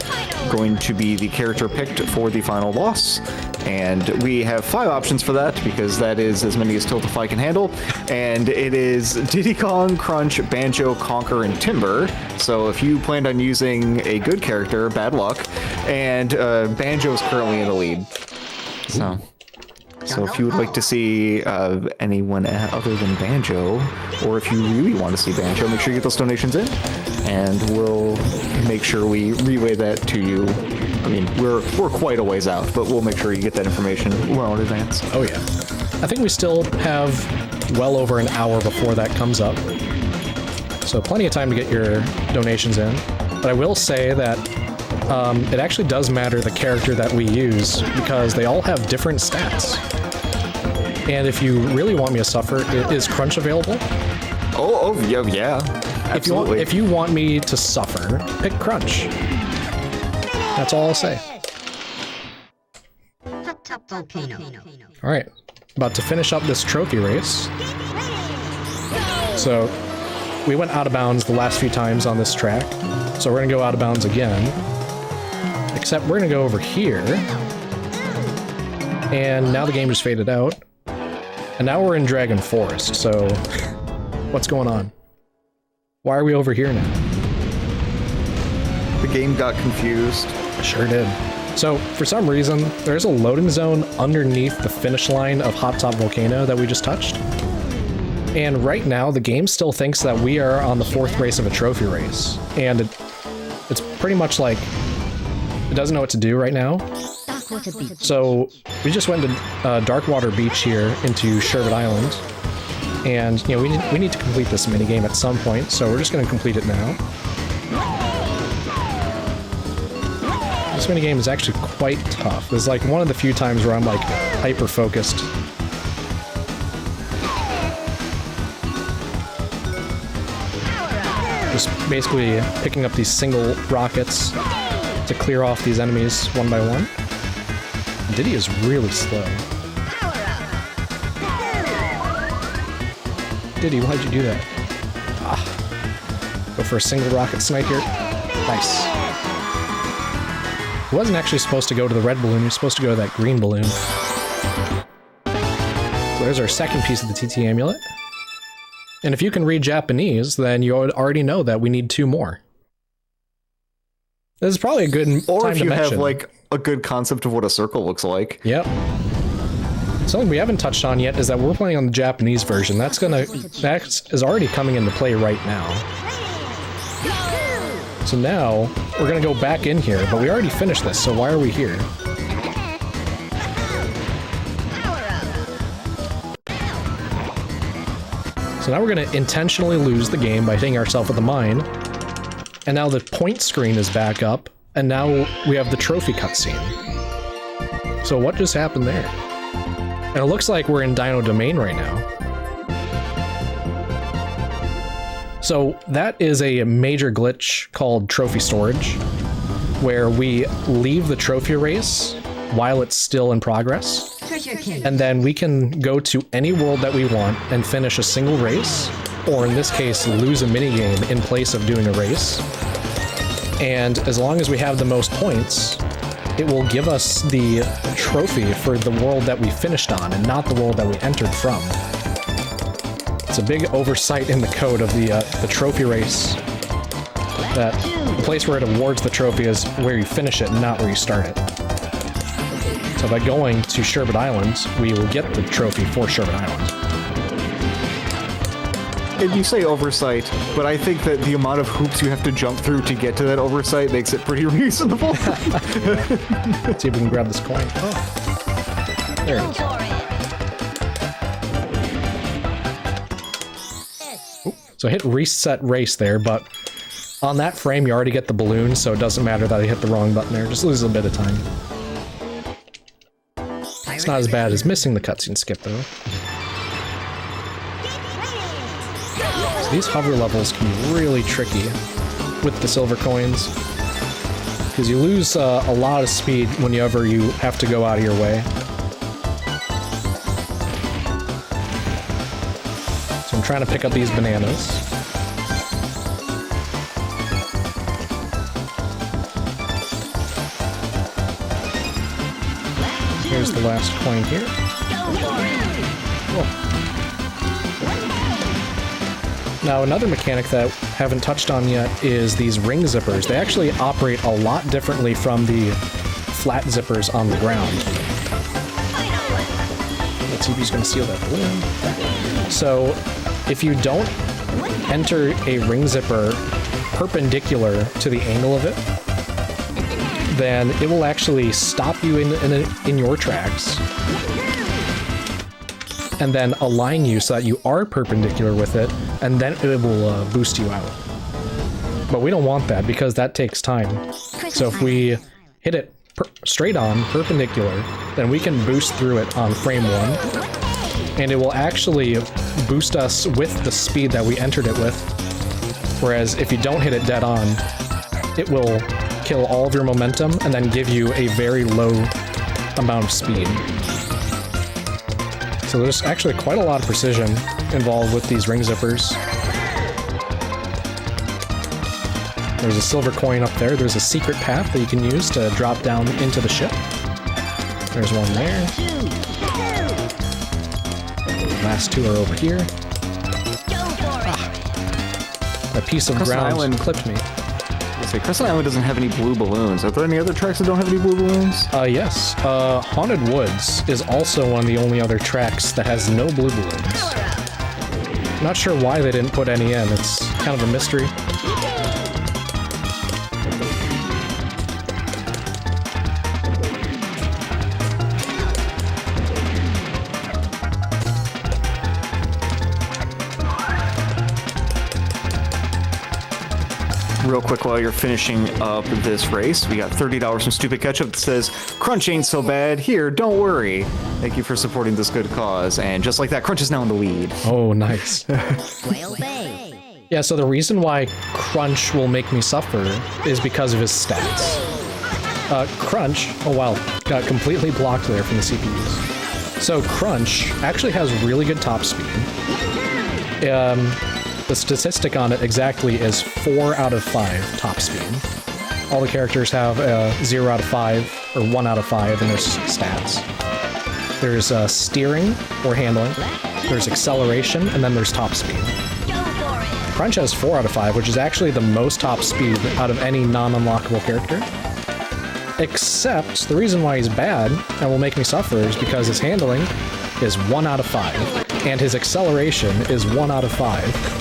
going to be the character picked for the final boss. And we have 5 options for that, because that is as many as Tiltify can handle. And it is Diddy Kong, Crunch, Banjo, Conker, and Timber. So if you planned on using a good character, bad luck. And Banjo is currently in the lead. So if you would like to see anyone other than Banjo, or if you really want to see Banjo, make sure you get those donations in, and we'll make sure we relay that to you. I mean, we're quite a ways out, but we'll make sure you get that information well in advance. Oh yeah. I think we still have well over an hour before that comes up. So plenty of time to get your donations in. But I will say that it actually does matter the character that we use, because they all have different stats. And if you really want me to suffer, is Crunch available? Oh yeah. Absolutely. If you want me to suffer, pick Crunch. That's all I'll say. Alright, about to finish up this trophy race. So, we went out of bounds the last few times on this track, so we're gonna go out of bounds again. Except we're gonna go over here. And now the game just faded out. And now we're in Dragon Forest, so what's going on? Why are we over here now? The game got confused. Sure did. So, for some reason, there's a loading zone underneath the finish line of Hot Top Volcano that we just touched. And right now, the game still thinks that we are on the 4th race of a trophy race. And it's pretty much like, it doesn't know what to do right now. So, we just went to Darkwater Beach here into Sherbet Island. And, you know, we need to complete this minigame at some point, so we're just going to complete it now. This minigame is actually quite tough. This is like one of the few times where I'm like hyper-focused. Just basically picking up these single rockets to clear off these enemies one by one. Diddy is really slow. Diddy, why'd you do that? Ah. Go for a single rocket snipe here. Nice. He wasn't actually supposed to go to the red balloon, he was supposed to go to that green balloon. So there's our second piece of the TT amulet. And if you can read Japanese, then you already know that we need 2 more. This is probably a good time to mention. Or if you have, like, a good concept of what a circle looks like. Yep. Something we haven't touched on yet is that we're playing on the Japanese version. That is already coming into play right now. So now, we're gonna go back in here, but we already finished this, so why are we here? So now we're gonna intentionally lose the game by hitting ourselves with the mine. And now the point screen is back up, and now we have the trophy cutscene. So what just happened there? And it looks like we're in Dino Domain right now. So that is a major glitch called trophy storage, where we leave the trophy race while it's still in progress. And then we can go to any world that we want and finish a single race, or in this case, lose a minigame in place of doing a race. And as long as we have the most points, it will give us the trophy for the world that we finished on and not the world that we entered from. It's a big oversight in the code of the trophy race, that the place where it awards the trophy is where you finish it, not where you start it. So by going to Sherbet Island, we will get the trophy for Sherbet Island. You say oversight, but I think that the amount of hoops you have to jump through to get to that oversight makes it pretty reasonable. Let's see if we can grab this coin. Oh. There it is. Ooh. So hit reset race there, but on that frame you already get the balloon, so it doesn't matter that I hit the wrong button there. Just lose a bit of time. It's not as bad as missing the cutscene skip, though. So these hover levels can be really tricky with the silver coins, because you lose a lot of speed whenever you have to go out of your way. So I'm trying to pick up these bananas. Here's the last coin here. Whoa. Now, another mechanic that I haven't touched on yet is these ring zippers. They actually operate a lot differently from the flat zippers on the ground. Let's see if he's going to steal that balloon. So, if you don't enter a ring zipper perpendicular to the angle of it, then it will actually stop you in your tracks and then align you so that you are perpendicular with it, and then it will boost you out. But we don't want that because that takes time. So if we hit it straight on, perpendicular, then we can boost through it on frame 1, and it will actually boost us with the speed that we entered it with. Whereas if you don't hit it dead on, it will kill all of your momentum and then give you a very low amount of speed. So there's actually quite a lot of precision involved with these ring zippers. There's a silver coin up there. There's a secret path that you can use to drop down into the ship. There's one there. The last 2 are over here. Ah. A piece of ground clipped me. Crescent Island doesn't have any blue balloons. Are there any other tracks that don't have any blue balloons? Yes. Haunted Woods is also one of the only other tracks that has no blue balloons. Not sure why they didn't put any in. It's kind of a mystery. Real quick, while you're finishing up this race, we got $30 from Stupid Ketchup that says, "Crunch ain't so bad. Here, don't worry. Thank you for supporting this good cause." And just like that, Crunch is now in the lead. Oh, nice. Yeah, so the reason why Crunch will make me suffer is because of his stats. Crunch, oh wow, got completely blocked there from the CPUs. So Crunch actually has really good top speed. The statistic on it exactly is 4 out of 5 top speed. All the characters have a 0 out of 5 or 1 out of 5 in their stats. There's steering or handling, there's acceleration, and then there's top speed. Crunch has 4 out of 5, which is actually the most top speed out of any non-unlockable character. Except, the reason why he's bad and will make me suffer is because his handling is 1 out of 5, and his acceleration is 1 out of 5.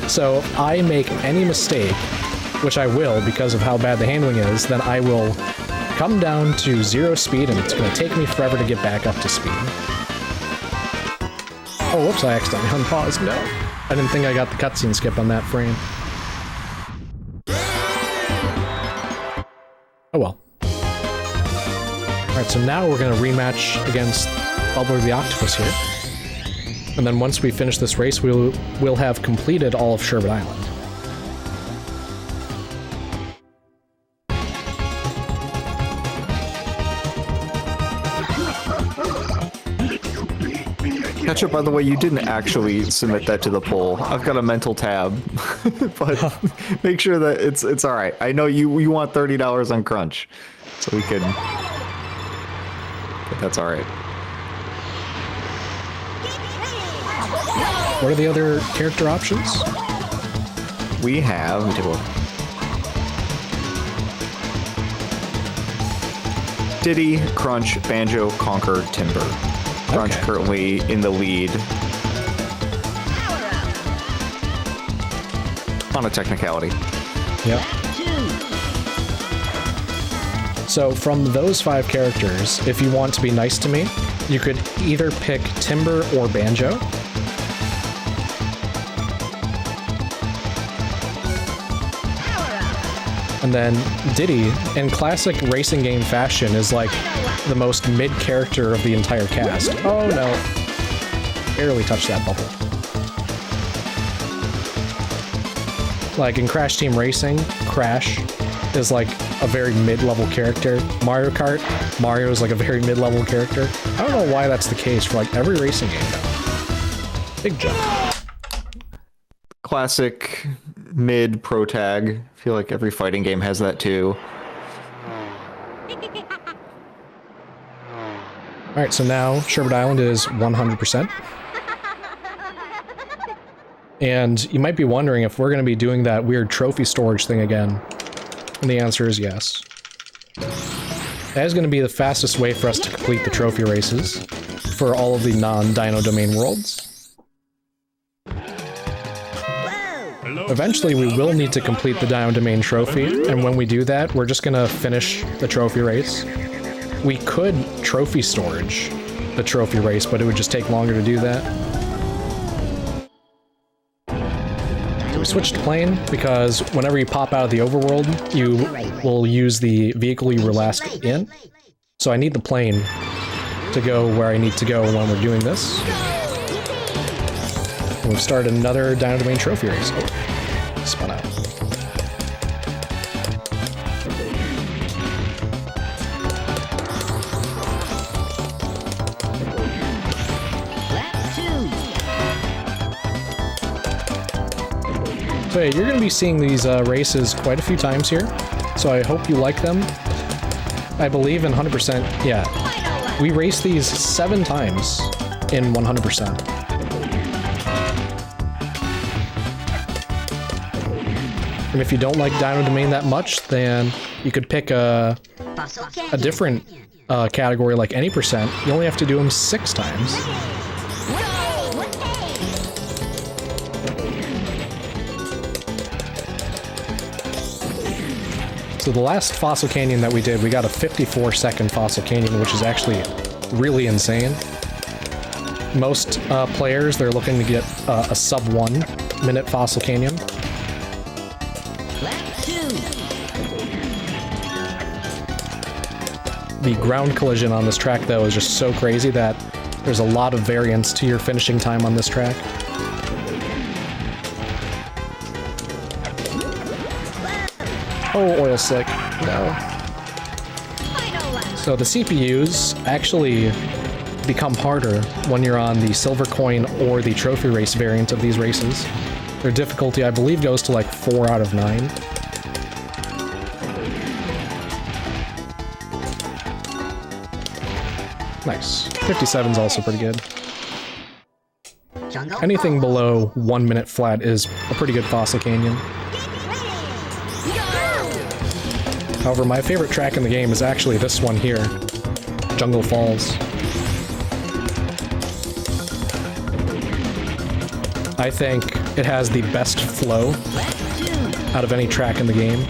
So if I make any mistake, which I will because of how bad the handling is, then I will come down to 0 speed, and it's going to take me forever to get back up to speed. Oh, whoops, I accidentally unpaused. No. I didn't think I got the cutscene skip on that frame. Oh well. Alright, so now we're going to rematch against Bubble the Octopus here. And then once we finish this race, we'll have completed all of Sherbet Island. Ketchup, by the way, you didn't actually submit that to the poll. I've got a mental tab, but make sure that it's all right. I know you want $30 on Crunch, so we can. But that's all right. What are the other character options? We have. Let me take a look. Diddy, Crunch, Banjo, Conker, Timber. Crunch currently in the lead. On a technicality. Yep. So from those 5 characters, if you want to be nice to me, you could either pick Timber or Banjo. And then Diddy, in classic racing game fashion, is like the most mid character of the entire cast. Oh no. Barely touched that bubble. Like in Crash Team Racing, Crash is like a very mid-level character. Mario Kart, Mario is like a very mid-level character. I don't know why that's the case for like every racing game though. Big jump. Classic mid pro tag. I feel like every fighting game has that too. Alright, so now Sherbet Island is 100%. And you might be wondering if we're going to be doing that weird trophy storage thing again. And the answer is yes. That is going to be the fastest way for us to complete the trophy races for all of the non-Dino Domain worlds. Eventually we will need to complete the Dino Domain trophy, and when we do that, we're just going to finish the trophy race. We could trophy storage the trophy race, but it would just take longer to do that. So we switched to plane because whenever you pop out of the overworld, you will use the vehicle you were last in. So I need the plane to go where I need to go when we're doing this. And we've started another Dino Domain trophy race. Oh, spun out. So yeah, you're going to be seeing these races quite a few times here, so I hope you like them. I believe in 100%, yeah. We race these 7 times in 100%. And if you don't like Dino Domain that much, then you could pick a different category like any percent. You only have to do them 6 times. So the last Fossil Canyon that we did, we got a 54-second Fossil Canyon, which is actually really insane. Most players, they're looking to get a sub-1 minute Fossil Canyon. The ground collision on this track, though, is just so crazy that there's a lot of variance to your finishing time on this track. Oh, oil slick. No. So the CPUs actually become harder when you're on the silver coin or the trophy race variant of these races. Their difficulty, I believe, goes to like 4 out of 9. Nice. 57's also pretty good. Anything below 1 minute flat is a pretty good Fossil Canyon. However, my favorite track in the game is actually this one here, Jungle Falls. I think it has the best flow out of any track in the game.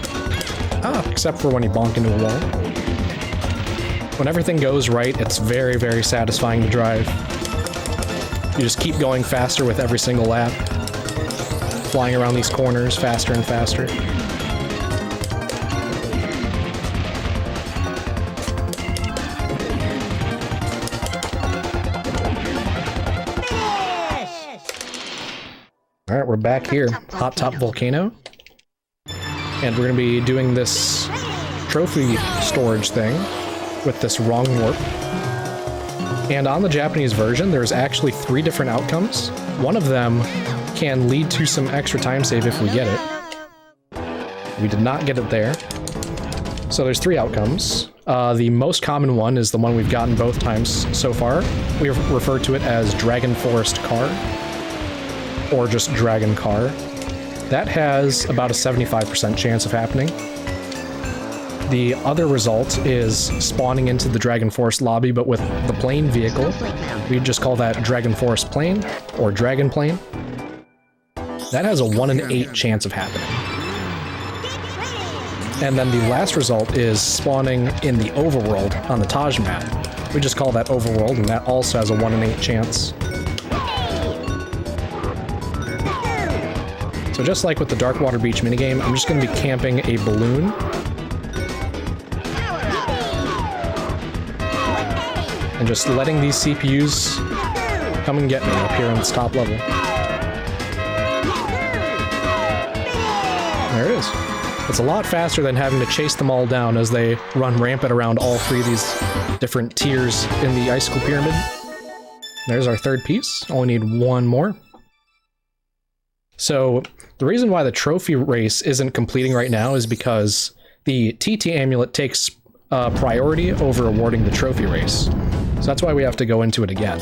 Except for when you bonk into a wall. When everything goes right, it's very, very satisfying to drive. You just keep going faster with every single lap, flying around these corners faster and faster. Alright, we're back here. Hot Top Volcano. And we're going to be doing this trophy storage thing with this wrong warp. And on the Japanese version, there's actually 3 different outcomes. One of them can lead to some extra time save if we get it. We did not get it there. So there's 3 outcomes. The most common one is the one we've gotten both times so far. We refer to it as Dragon Forest Car, or just Dragon Car. That has about a 75% chance of happening. The other result is spawning into the Dragon Forest lobby, but with the plane vehicle. We just call that Dragon Forest Plane, or Dragon Plane. That has a 1 in 8 chance of happening. And then the last result is spawning in the overworld on the Taj map. We just call that overworld, and that also has a 1 in 8 chance. So just like with the Darkwater Beach minigame, I'm just going to be camping a balloon. And just letting these CPUs come and get me up here on this top level. There it is. It's a lot faster than having to chase them all down as they run rampant around all 3 of these different tiers in the Icicle Pyramid. There's our 3rd piece. Only need 1 more. So the reason why the trophy race isn't completing right now is because the TT amulet takes priority over awarding the trophy race. So that's why we have to go into it again.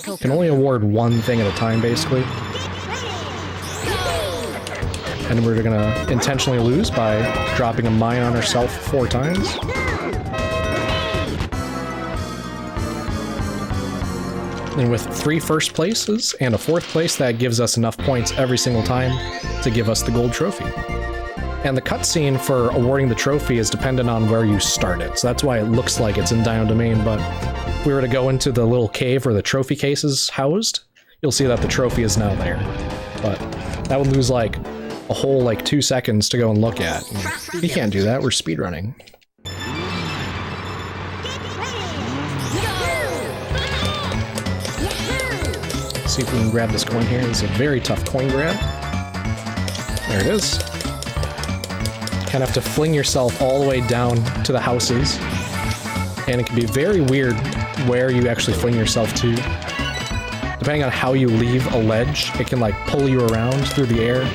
You can only award 1 thing at a time, basically. And we're gonna intentionally lose by dropping a mine on ourselves 4 times. And with 3 first places and a 4th place, that gives us enough points every single time to give us the gold trophy. And the cutscene for awarding the trophy is dependent on where you start it. So that's why it looks like it's in Dino Domain, but if we were to go into the little cave where the trophy case is housed, you'll see that the trophy is now there. But that would lose like a whole 2 seconds to go and look at. And we can't do that, we're speedrunning. Let's see if we can grab this coin here. It's a very tough coin grab. There it is. Kind of have to fling yourself all the way down to the houses. And it can be very weird where you actually fling yourself to. Depending on how you leave a ledge, it can pull you around through the air.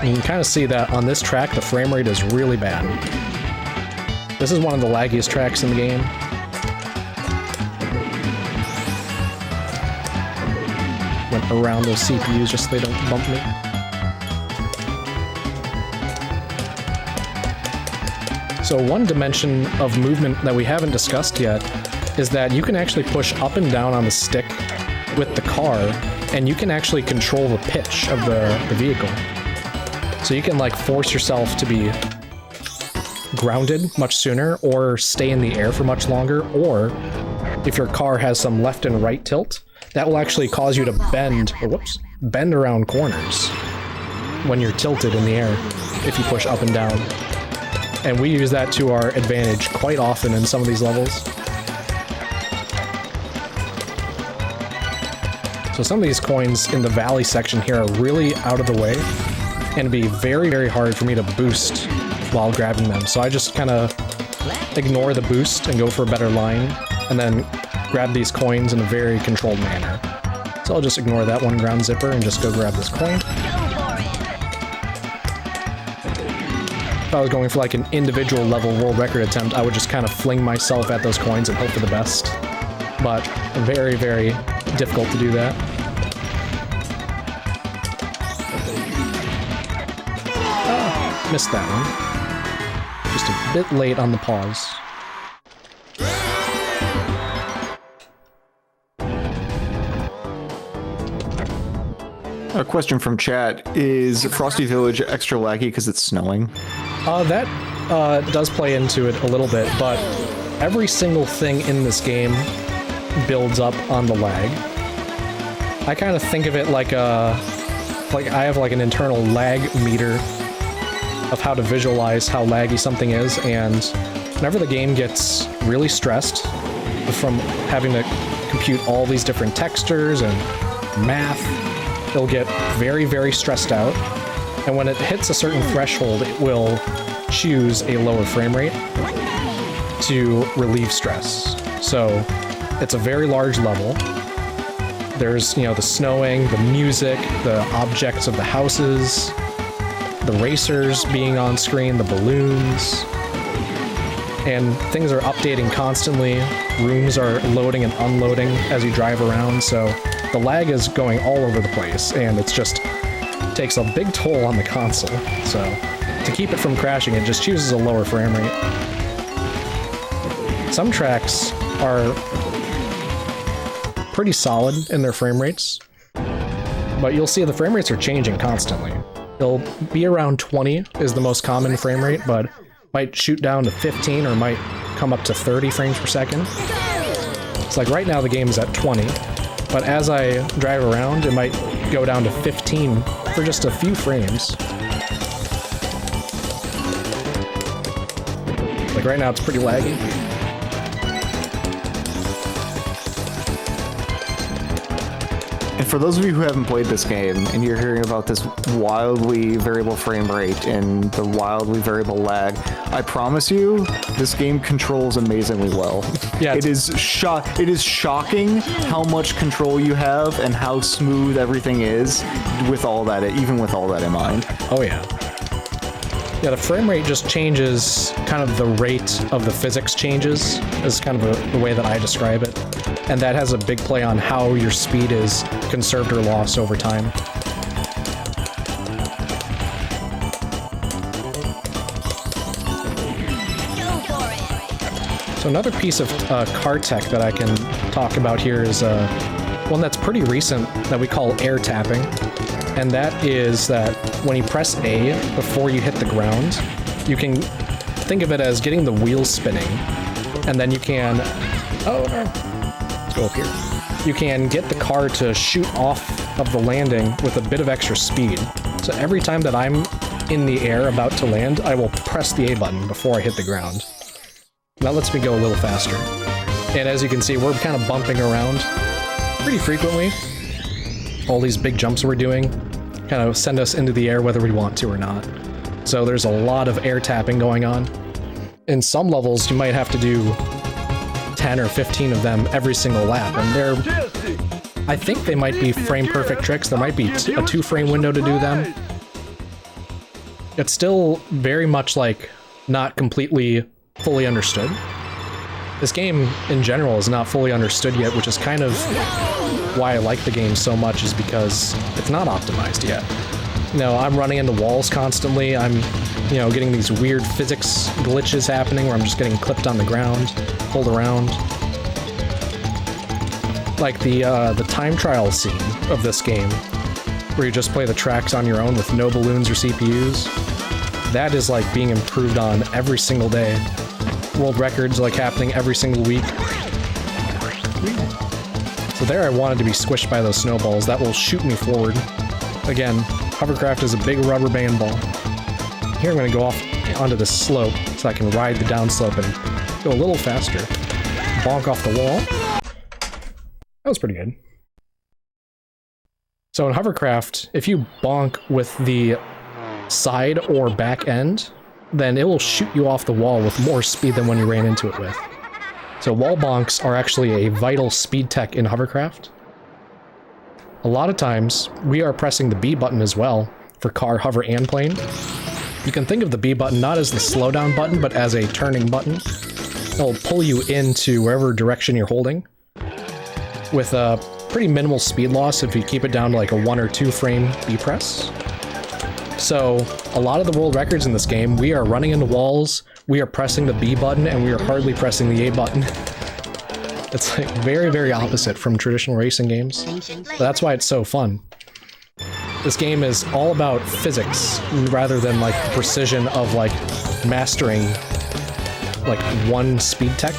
You can kind of see that on this track, the frame rate is really bad. This is one of the laggiest tracks in the game. Went around those CPUs just so they don't bump me. So one dimension of movement that we haven't discussed yet is that you can actually push up and down on the stick with the car, and you can actually control the pitch of the vehicle. So you can force yourself to be grounded much sooner, or stay in the air for much longer, or if your car has some left and right tilt, that will actually cause you to bend around corners when you're tilted in the air if you push up and down. And we use that to our advantage quite often in some of these levels. So some of these coins in the valley section here are really out of the way. and it'd be very, very hard for me to boost while grabbing them. So I just kind of ignore the boost and go for a better line, and then grab these coins in a very controlled manner. So I'll just ignore that one ground zipper and just go grab this coin. If I was going for like an individual level world record attempt, I would just kind of fling myself at those coins and hope for the best. But very, very difficult to do that. Oh, missed that one. Just a bit late on the pause. A question from chat, is Frosty Village extra laggy because it's snowing? That does play into it a little bit, but every single thing in this game builds up on the lag. I kind of think of it like I have like an internal lag meter of how to visualize how laggy something is, and whenever the game gets really stressed from having to compute all these different textures and math, it'll get very, very stressed out, and when it hits a certain threshold, it will choose a lower frame rate to relieve stress. So it's a very large level. There's, you know, the snowing, the music, the objects of the houses, the racers being on screen, the balloons, and things are updating constantly. Rooms are loading and unloading as you drive around, so the lag is going all over the place, and it's just takes a big toll on the console. So to keep it from crashing, it just chooses a lower frame rate. Some tracks are pretty solid in their frame rates, but you'll see the frame rates are changing constantly. It'll be around 20 is the most common frame rate, but might shoot down to 15 or might come up to 30 frames per second. It's like right now the game is at 20, but as I drive around, it might go down to 15 for just a few frames. Like right now it's pretty laggy. And for those of you who haven't played this game and you're hearing about this wildly variable frame rate and the wildly variable lag, I promise you, this game controls amazingly well. Yeah, it is shocking how much control you have and how smooth everything is with all that, even with all that in mind. Oh yeah. Yeah, the frame rate just changes, kind of the rate of the physics changes, is kind of the way that I describe it. And that has a big play on how your speed is conserved or lost over time. So another piece of car tech that I can talk about here is one that's pretty recent that we call air tapping. And that is that when you press A before you hit the ground, you can think of it as getting the wheels spinning. And then you can... Oh, let's go up here. You can get the car to shoot off of the landing with a bit of extra speed. So every time that I'm in the air about to land, I will press the A button before I hit the ground. That lets me go a little faster. And as you can see, we're kind of bumping around pretty frequently. All these big jumps we're doing kind of send us into the air whether we want to or not. So there's a lot of air tapping going on. In some levels, you might have to do 10 or 15 of them every single lap, and I think they might be frame-perfect tricks. There might be a 2-frame window to do them. It's still very much like not completely fully understood. This game in general is not fully understood yet, which is kind of why I like the game so much, is because it's not optimized yet. You know, I'm running into walls constantly. I'm, you know, getting these weird physics glitches happening where I'm just getting clipped on the ground, pulled around. Like the time trial scene of this game, where you just play the tracks on your own with no balloons or CPUs. That is like being improved on every single day. World records like happening every single week. So there I wanted to be squished by those snowballs. That will shoot me forward. Again, hovercraft is a big rubber band ball. Here I'm going to go off onto this slope so I can ride the downslope and go a little faster. Bonk off the wall. That was pretty good. So in hovercraft, if you bonk with the side or back end, then it will shoot you off the wall with more speed than when you ran into it with. So wall bonks are actually a vital speed tech in hovercraft. A lot of times, we are pressing the B button as well for car, hover, and plane. You can think of the B button not as the slowdown button, but as a turning button. It'll pull you into wherever direction you're holding with a pretty minimal speed loss if you keep it down to like a 1 or 2 frame B press. So a lot of the world records in this game, we are running into walls, we are pressing the B button, and we are hardly pressing the A button. It's like very, very opposite from traditional racing games. But that's why it's so fun. This game is all about physics rather than like precision of like mastering like one speed tech.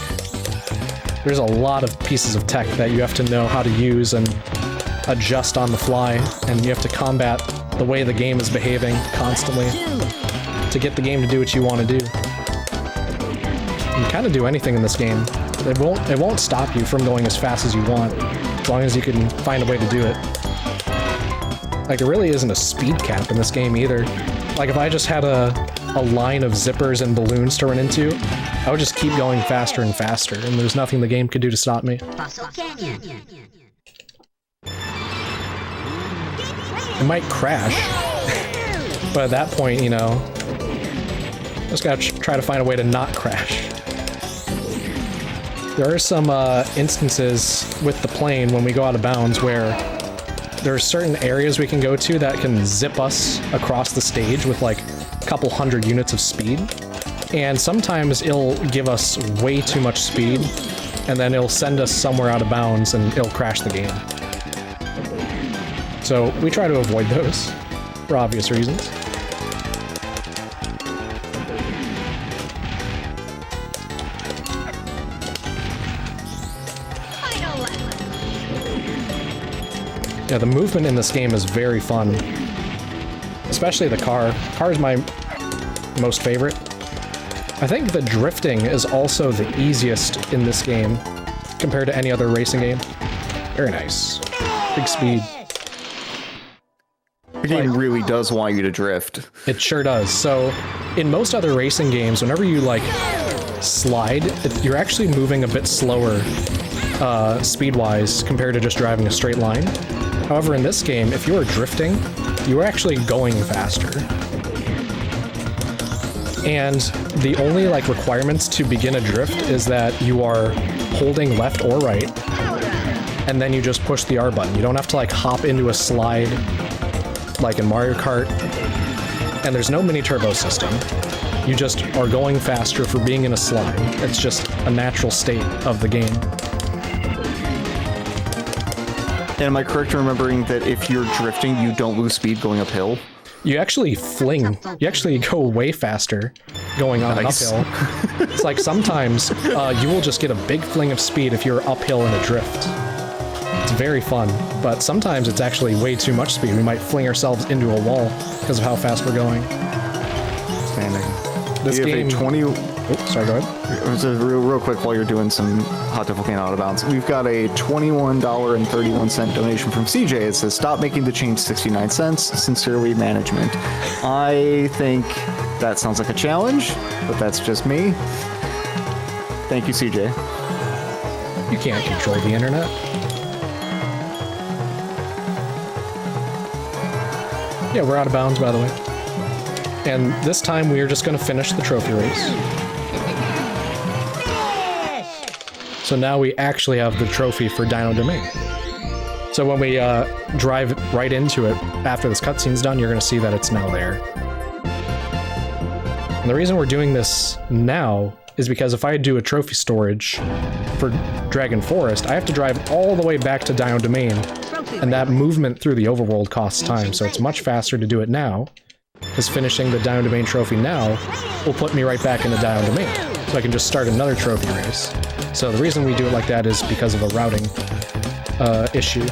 There's a lot of pieces of tech that you have to know how to use and adjust on the fly, and you have to combat the way the game is behaving constantly to get the game to do what you want to do. You can kind of do anything in this game. It won't stop you from going as fast as you want, as long as you can find a way to do it. Like, there really isn't a speed cap in this game either. Like, if I just had a line of zippers and balloons to run into, I would just keep going faster and faster, and there's nothing the game could do to stop me. It might crash, but at that point, you know, just gotta try to find a way to not crash. There are some instances with the plane when we go out of bounds where there are certain areas we can go to that can zip us across the stage with like a couple hundred units of speed. And sometimes it'll give us way too much speed, and then it'll send us somewhere out of bounds and it'll crash the game. So we try to avoid those, for obvious reasons. Yeah, the movement in this game is very fun. Especially the car. Car is my most favorite. I think the drifting is also the easiest in this game compared to any other racing game. Very nice. Big speed. The game really does want you to drift. It sure does. So, in most other racing games, whenever you, like, slide, you're actually moving a bit slower speed-wise compared to just driving a straight line. However, in this game, if you are drifting, you are actually going faster. And the only, like, requirements to begin a drift is that you are holding left or right, and then you just push the R button. You don't have to, like, hop into a slide like in Mario Kart, and there's no mini turbo system. You just are going faster for being in a slide. It's just a natural state of the game. And am I correct in remembering that if you're drifting, you don't lose speed going uphill? You actually fling. You actually go way faster going on an uphill. It's like sometimes you will just get a big fling of speed if you're uphill in a drift. It's very fun, but sometimes it's actually way too much speed. We might fling ourselves into a wall because of how fast we're going. Standing. This game... Oh, sorry, go ahead. So real quick, while you're doing some Hot Dip Volcano out of bounds, we've got a $21.31 donation from CJ. It says, "Stop making the change 69 cents. Sincerely, management." I think that sounds like a challenge, but that's just me. Thank you, CJ. You can't control the internet. Yeah, we're out of bounds, by the way. And this time we are just going to finish the trophy race. So now we actually have the trophy for Dino Domain. So when we drive right into it after this cutscene's done, you're going to see that it's now there. And the reason we're doing this now is because if I do a trophy storage for Dragon Forest, I have to drive all the way back to Dino Domain, and that movement through the overworld costs time, so it's much faster to do it now, because finishing the Dino Domain trophy now will put me right back into Dino Domain, so I can just start another trophy race. So the reason we do it like that is because of a routing issue.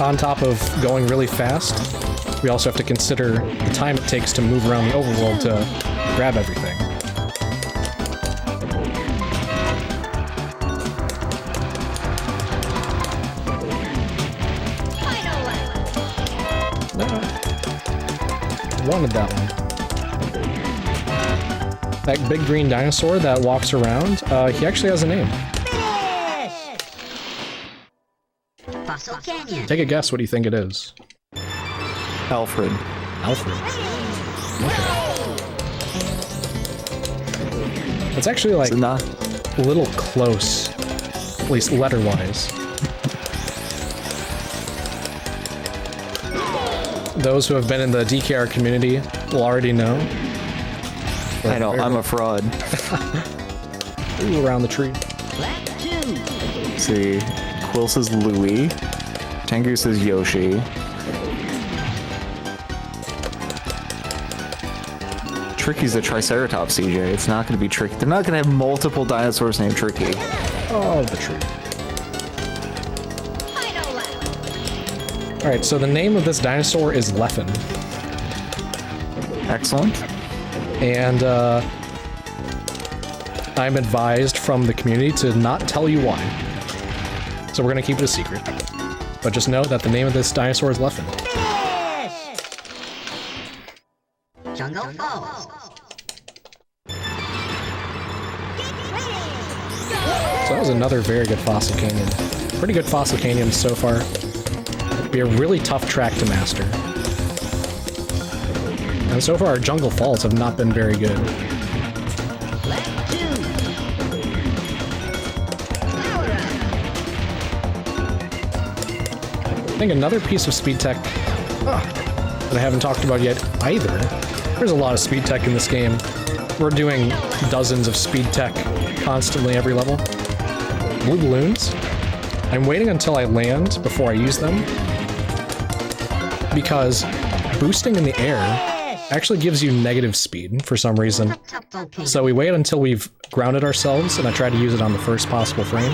On top of going really fast, we also have to consider the time it takes to move around the overworld to grab everything. No. wanted that one. That big green dinosaur that walks around, he actually has a name. Take a guess what do you think it is? Alfred. Alfred. Okay. It's actually like Is it not? a little close, at least letter-wise. Those who have been in the DKR community will already know. I know, I'm a fraud. Ooh, around the tree. Let's see, Quill says Louie. Tengu says Yoshi. Tricky's a Triceratops, CJ. It's not going to be Tricky. They're not going to have multiple dinosaurs named Tricky. Oh, the tree. Alright, so the name of this dinosaur is Leffen. Excellent. And, I'm advised from the community to not tell you why. So we're gonna keep it a secret. But just know that the name of this dinosaur is Leffen. Jungle Falls. So that was another very good Fossil Canyon. Pretty good Fossil Canyon so far. Be a really tough track to master. And so far our Jungle Falls have not been very good. I think another piece of speed tech that I haven't talked about yet either. There's a lot of speed tech in this game. We're doing dozens of speed tech constantly every level. Blue balloons. I'm waiting until I land before I use them, because boosting in the air actually gives you negative speed for some reason. So we wait until we've grounded ourselves, and I try to use it on the first possible frame.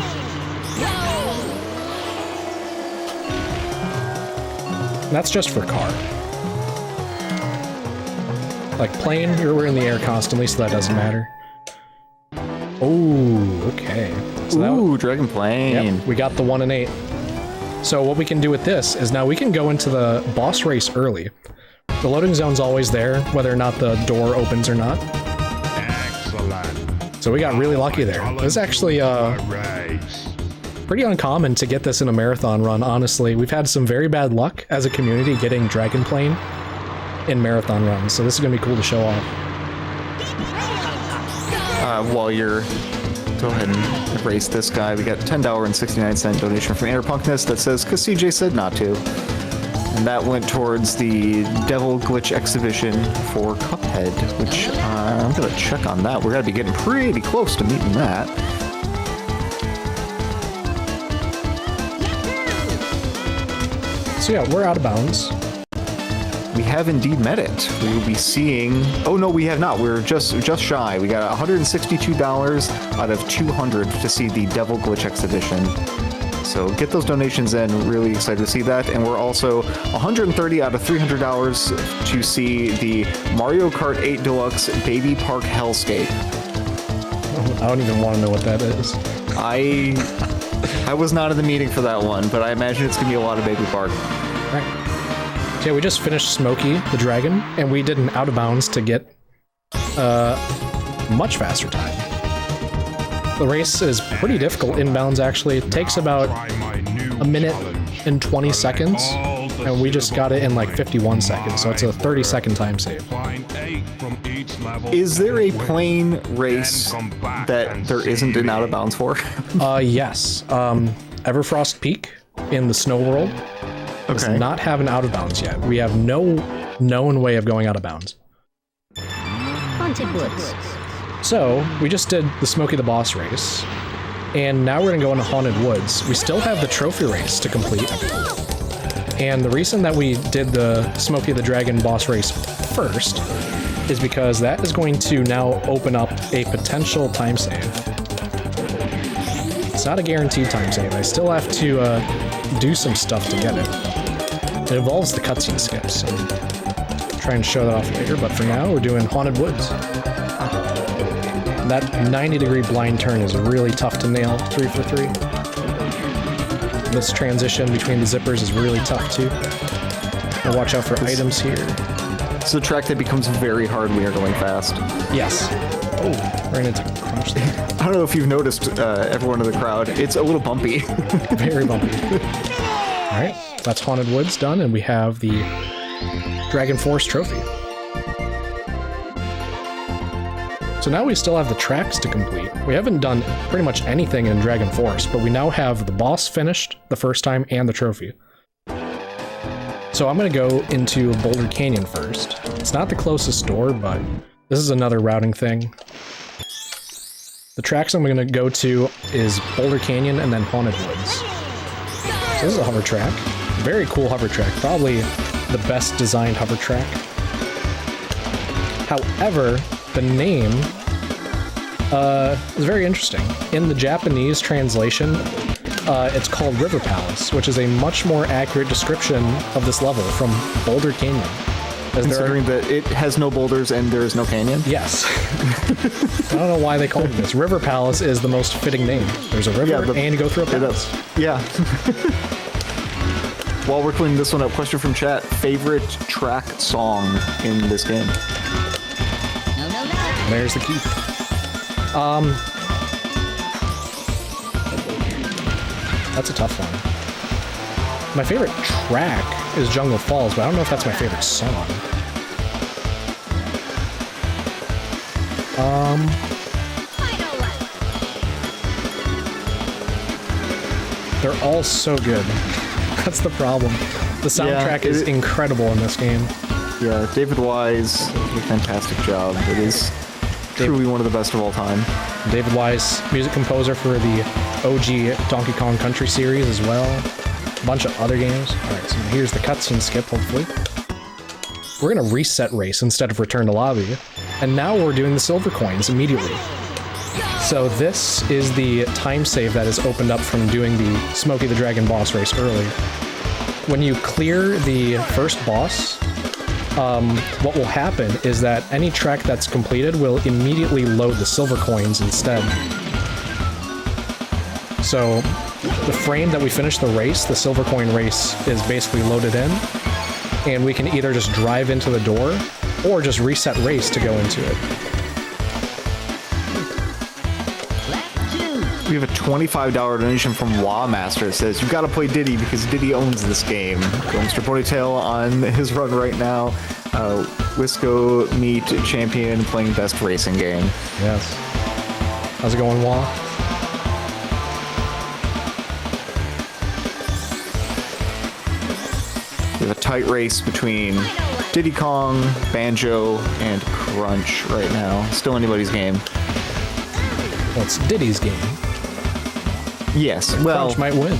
And that's just for car. Like plane, we're in the air constantly, so that doesn't matter. Oh, okay. So Ooh, Dragon Plane. Yep, we got the 1 and 8. So what we can do with this is now we can go into the boss race early. The loading zone's always there, whether or not the door opens or not. Excellent. So we got really lucky there. This is actually pretty uncommon to get this in a marathon run, honestly. We've had some very bad luck as a community getting Dragon Plane in marathon runs, so this is gonna be cool to show off. While you're... Go ahead and erase this guy. We got $10.69 donation from Interpunkness that says, "'Cause CJ said not to." And that went towards the Devil Glitch exhibition for Cuphead, which I'm gonna check on that. We're gonna be getting pretty close to meeting that. So yeah, we're out of bounds. We have indeed met it. We will be seeing... Oh, no, we have not. We're just shy. We got $162 out of 200 to see the Devil Glitch exhibition. So get those donations in. Really excited to see that. And we're also 130 out of $300 to see the Mario Kart 8 Deluxe Baby Park Hellscape. I don't even want to know what that is. I was not in the meeting for that one, but I imagine it's going to be a lot of Baby Park. Right. Okay, we just finished Smokey the Dragon, and we did an out of bounds to get much faster time. The race is pretty difficult inbounds, actually. It takes about a minute and 20 seconds, and we just got it in like 51 seconds, so it's a 30-second time save. Is there a plane race that there isn't an out of bounds for? Yes. Everfrost Peak in the Snow World does not have an out of bounds yet. We have no known way of going out of bounds. Haunted Woods. So, we just did the Smokey the Boss race, and now we're gonna go into Haunted Woods. We still have the trophy race to complete, and the reason that we did the Smokey the Dragon boss race first is because that is going to now open up a potential time save. It's not a guaranteed time save. I still have to do some stuff to get it. It involves the cutscene skips, so I'll try and show that off later, but for now we're doing Haunted Woods. That 90-degree blind turn is really tough to nail 3 for 3. This transition between the zippers is really tough too. Now watch out for items here. It's a track that becomes very hard when you're going fast. Yes. Oh, ran into crunch there. I don't know if you've noticed, everyone in the crowd, it's a little bumpy. Very bumpy. Alright, that's Haunted Woods done, and we have the Dragon Force trophy. So now we still have the tracks to complete. We haven't done pretty much anything in Dragon Force, but we now have the boss finished the first time and the trophy. So I'm going to go into Boulder Canyon first. It's not the closest door, but this is another routing thing. The tracks I'm going to go to is Boulder Canyon and then Haunted Woods. So this is a hover track. Very cool hover track. Probably the best designed hover track. However, the name is very interesting. In the Japanese translation, it's called River Palace, which is a much more accurate description of this level from Boulder Canyon. Considering that it has no boulders and there is no canyon? Yes. I don't know why they called it this. River Palace is the most fitting name. There's a river and you go through a palace. Yeah. While we're cleaning this one up, question from chat. Favorite track song in this game? There's the key. That's a tough one. My favorite track is Jungle Falls, but I don't know if that's my favorite song. They're all so good. That's the problem. The soundtrack is incredible in this game. Yeah, David Wise did a fantastic job. It is truly one of the best of all time. David Wise, music composer for the OG Donkey Kong Country series as well. A bunch of other games. Alright, so here's the cutscene skip, hopefully. We're gonna reset race instead of return to lobby. And now we're doing the silver coins immediately. So this is the time save that is opened up from doing the Smokey the Dragon boss race earlier. When you clear the first boss, what will happen is that any track that's completed will immediately load the silver coins instead. So the frame that we finish the race, the silver coin race, is basically loaded in, and we can either just drive into the door or just reset race to go into it. We have a $25 donation from Wawmaster that says, "You gotta play Diddy because Diddy owns this game." Go Mr. Ponytail on his run right now. Wisco Meat Champion playing best racing game. Yes. How's it going, Wa? We have a tight race between Diddy Kong, Banjo, and Crunch right now. Still anybody's game. Well, it's Diddy's game. Yes, well... Crunch might win.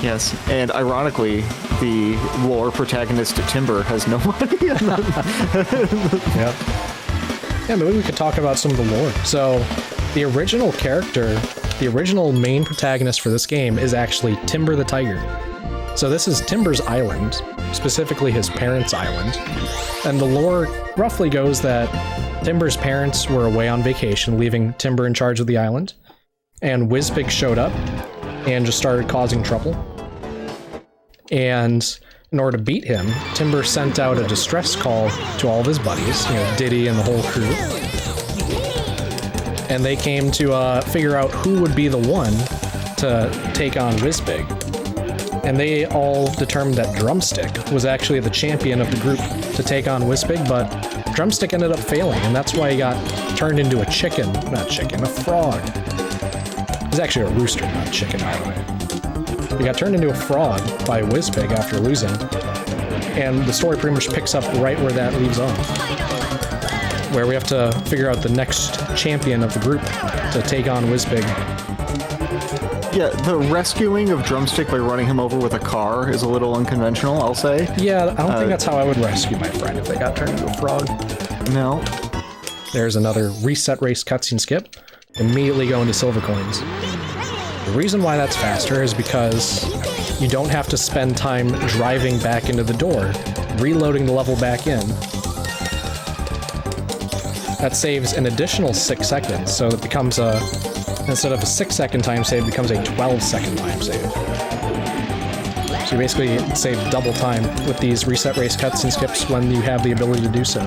Yes, and ironically, the lore protagonist Timber has no money. Yeah. Yeah, maybe we could talk about some of the lore. So, the original character, the original main protagonist for this game is actually Timber the Tiger. So this is Timber's island, specifically his parents' island. And the lore roughly goes that Timber's parents were away on vacation, leaving Timber in charge of the island. And Wizpig showed up and just started causing trouble. And in order to beat him, Timber sent out a distress call to all of his buddies, you know, Diddy and the whole crew. And they came to figure out who would be the one to take on Wizpig. And they all determined that Drumstick was actually the champion of the group to take on Wizpig, but Drumstick ended up failing, and that's why he got turned into a chicken. Not chicken, a frog. He's actually a rooster, not a chicken, by the way. He got turned into a frog by Wizpig after losing, and the story pretty much picks up right where that leaves off, where we have to figure out the next champion of the group to take on Wizpig. Yeah, the rescuing of Drumstick by running him over with a car is a little unconventional, I'll say. Yeah, I don't think that's how I would rescue my friend if they got turned into a frog. No. There's another reset race cutscene skip. Immediately go into silver coins. The reason why that's faster is because you don't have to spend time driving back into the door, reloading the level back in. That saves an additional 6 seconds, so it becomes instead of a 6-second time save, it becomes a 12-second time save. So you basically save double time with these reset race cuts and skips when you have the ability to do so.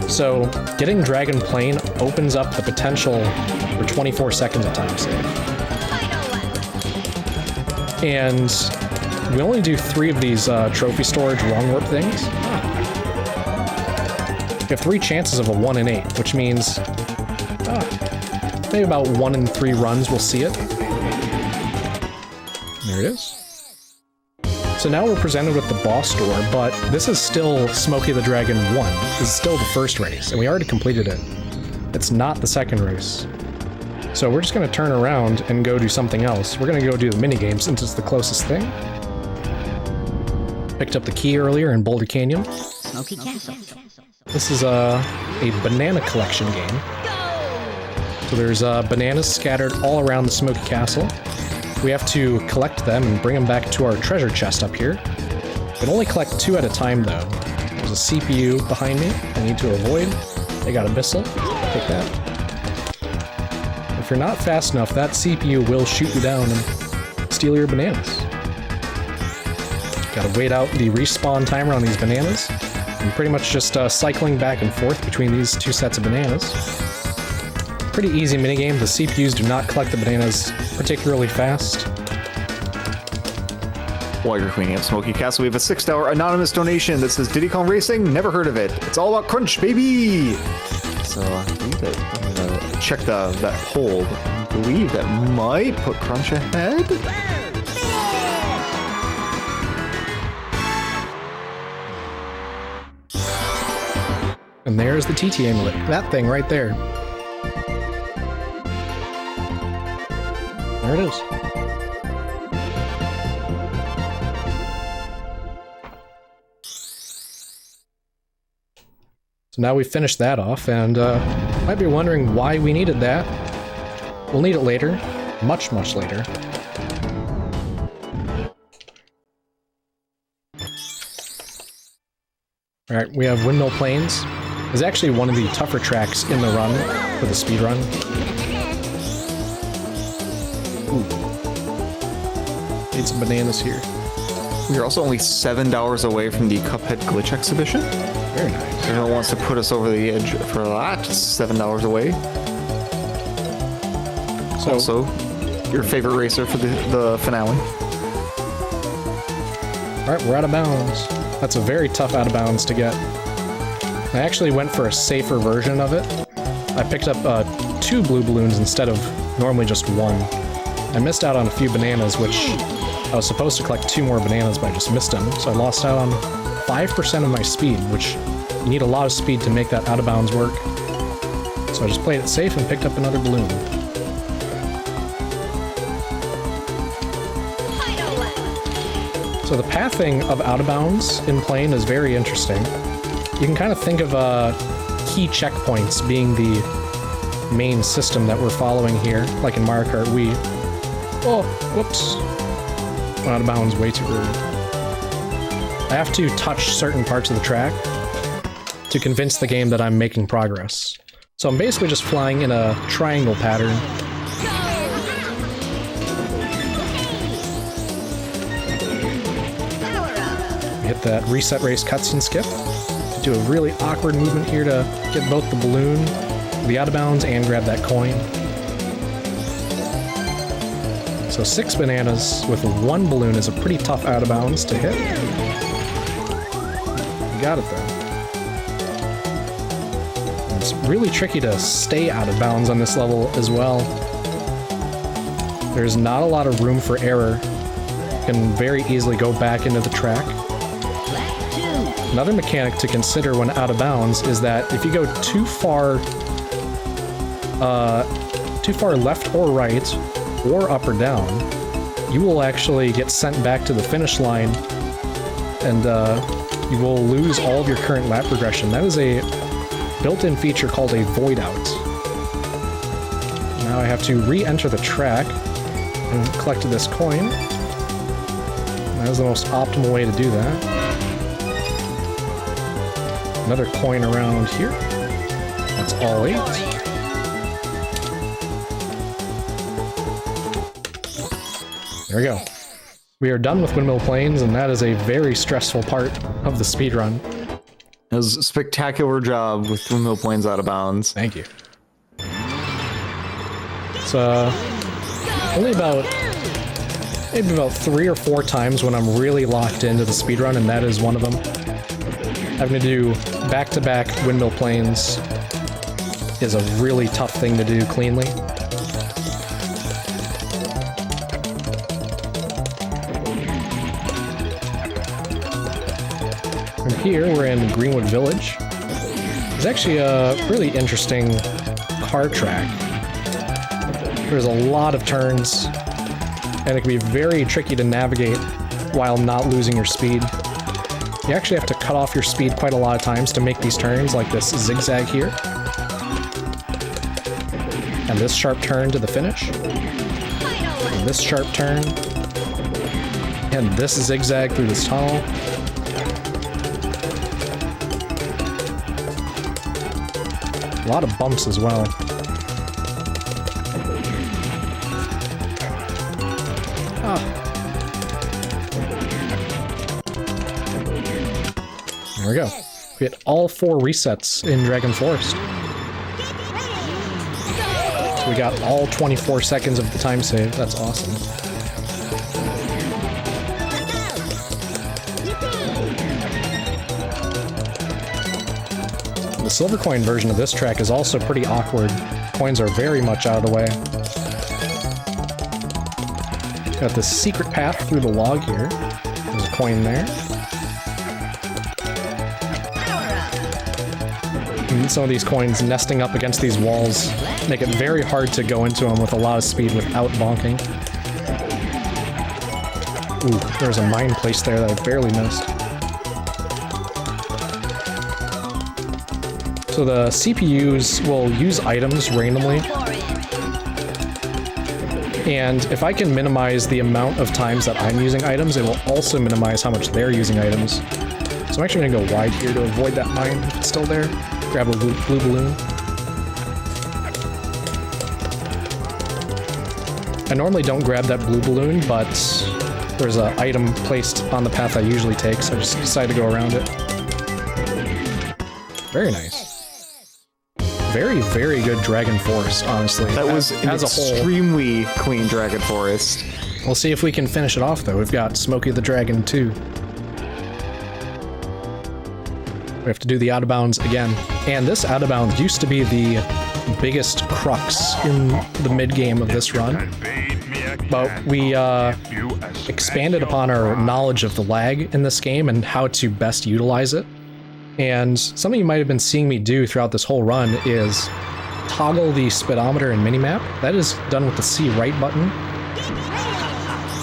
So getting Dragon Plane opens up the potential for 24 seconds of time save. And we only do 3 of these trophy storage wrong warp things. You have 3 chances of a 1 in 8, which means maybe about 1 in 3 runs we'll see it. There it is. So now we're presented with the boss door, but this is still Smokey the Dragon 1. This is still the first race, and we already completed it. It's not the second race. So we're just going to turn around and go do something else. We're going to go do the minigame since it's the closest thing. Picked up the key earlier in Boulder Canyon. Smoky Castle. This is a banana collection game. So there's bananas scattered all around the Smoky Castle. We have to collect them and bring them back to our treasure chest up here. We can only collect 2 at a time though. There's a CPU behind me I need to avoid. They got a missile. Take that. If you're not fast enough, that CPU will shoot you down and steal your bananas. Gotta wait out the respawn timer on these bananas. And pretty much just cycling back and forth between these 2 sets of bananas. Pretty easy minigame. The CPUs do not collect the bananas particularly fast. While you're cleaning up Smoky Castle, we have a $6 anonymous donation that says Diddy Kong Racing, never heard of it. It's all about crunch, baby! So I believe that I'm gonna check that poll. I believe that might put crunch ahead. And there's the TT amulet. That thing right there. There it is. So now we've finished that off, and might be wondering why we needed that. We'll need it later. Much, much later. Alright, we have Windmill Plains. It's actually one of the tougher tracks in the run, for the speed run. Ooh. Need some bananas here. We are also only $7 away from the Cuphead Glitch Exhibition. Very nice. If anyone wants to put us over the edge for that, $7 away. So, Also, your favorite racer for the finale. Alright, we're out of bounds. That's a very tough out of bounds to get. I actually went for a safer version of it. I picked up 2 blue balloons instead of normally just 1. I missed out on a few bananas, which I was supposed to collect 2 more bananas, but I just missed them. So I lost out on 5% of my speed, which you need a lot of speed to make that out of bounds work. So I just played it safe and picked up another balloon. So the pathing of out of bounds in plane is very interesting. You can kind of think of key checkpoints being the main system that we're following here, like in Mario Kart Wii. Oh, whoops. Went out of bounds way too early. I have to touch certain parts of the track to convince the game that I'm making progress. So I'm basically just flying in a triangle pattern. Hit that reset race cutscene skip. Do a really awkward movement here to get both the balloon, the out of bounds, and grab that coin. So 6 bananas with 1 balloon is a pretty tough out of bounds to hit. You got it though. And it's really tricky to stay out of bounds on this level as well. There's not a lot of room for error. You can very easily go back into the track. Another mechanic to consider when out of bounds is that if you go too far left or right, or up or down, you will actually get sent back to the finish line, and you will lose all of your current lap progression. That is a built-in feature called a void out. Now I have to re-enter the track and collect this coin. That is the most optimal way to do that. Another coin around here. That's all 8. There we go. We are done with Windmill Plains, and that is a very stressful part of the speedrun. It was a spectacular job with Windmill Plains out of bounds. Thank you. It's only maybe about 3 or 4 times when I'm really locked into the speedrun, and that is one of them. Having to do back-to-back Windmill Plains is a really tough thing to do cleanly. From here, we're in Greenwood Village. There's actually a really interesting car track. There's a lot of turns, and it can be very tricky to navigate while not losing your speed. You actually have to cut off your speed quite a lot of times to make these turns, like this zigzag here. And this sharp turn to the finish. And this sharp turn. And this zigzag through this tunnel. A lot of bumps as well. There we go. We hit all 4 resets in Dragon Forest. So we got all 24 seconds of the time save. That's awesome. The silver coin version of this track is also pretty awkward. Coins are very much out of the way. Got this secret path through the log here. There's a coin there. And some of these coins nesting up against these walls make it very hard to go into them with a lot of speed without bonking. Ooh, there's a mine placed there that I barely missed. So the CPUs will use items randomly. And if I can minimize the amount of times that I'm using items, it will also minimize how much they're using items. So I'm actually going to go wide here to avoid that mine if it's still there. Grab a blue balloon. I normally don't grab that blue balloon, but there's an item placed on the path I usually take, so I just decided to go around it. Very nice. Very, very good Dragon Forest, honestly. That was an extremely clean Dragon Forest. We'll see if we can finish it off, though. We've got Smokey the Dragon 2. We have to do the out of bounds again. And this out of bounds used to be the biggest crux in the mid-game of this run. But we expanded upon our knowledge of the lag in this game and how to best utilize it. And something you might have been seeing me do throughout this whole run is toggle the speedometer and minimap. That is done with the C right button.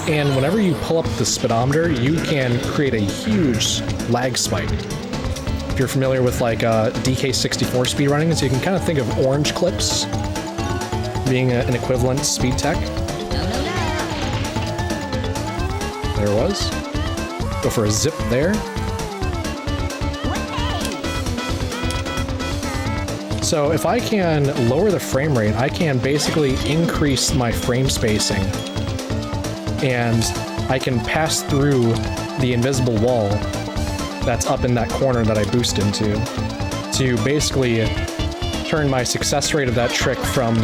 And whenever you pull up the speedometer, you can create a huge lag spike. If you're familiar with like DK64 speedrunning, so you can kind of think of orange clips being an equivalent speed tech. There it was. Go for a zip there. So if I can lower the frame rate, I can basically increase my frame spacing, and I can pass through the invisible wall that's up in that corner that I boost into to basically turn my success rate of that trick from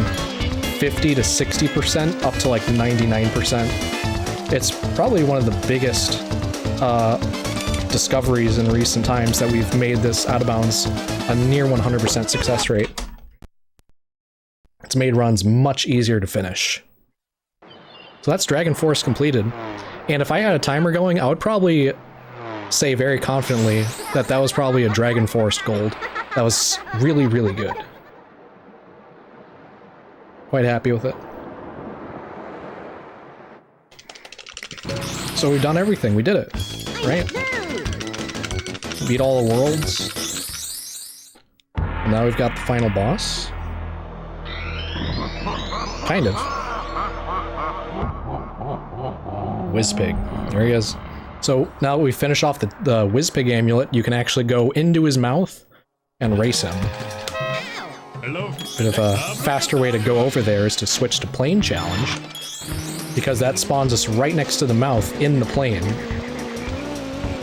50 to 60% up to like 99%. It's probably one of the biggest discoveries in recent times that we've made this out of bounds a near 100% success rate. It's made runs much easier to finish. So that's Dragon Forest completed. And if I had a timer going, I would probably say very confidently that that was probably a Dragon Forest Gold. That was really, really good. Quite happy with it. So we've done everything. We did it. Right? Beat all the worlds. Now we've got the final boss. Kind of. Whizpig. There he is. So now that we finish off the Whizpig amulet, you can actually go into his mouth and race him. Bit of a faster way to go over there is to switch to plane challenge. because that spawns us right next to the mouth in the plane.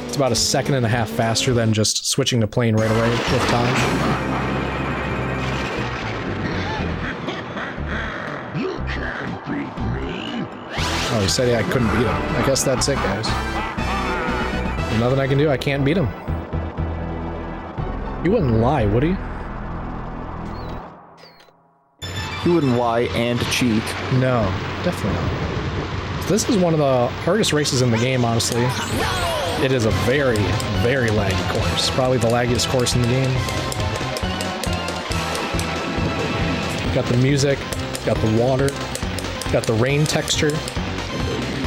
It's about 1.5 seconds faster than just switching to plane right away with time. Oh, he said I couldn't beat him. I guess that's it, guys. There's nothing I can do. I can't beat him. He wouldn't lie, would he? He wouldn't lie and cheat. No, definitely not. This is one of the hardest races in the game, honestly. It is a very, very laggy course. Probably the laggiest course in the game. Got the music, got the water, got the rain texture.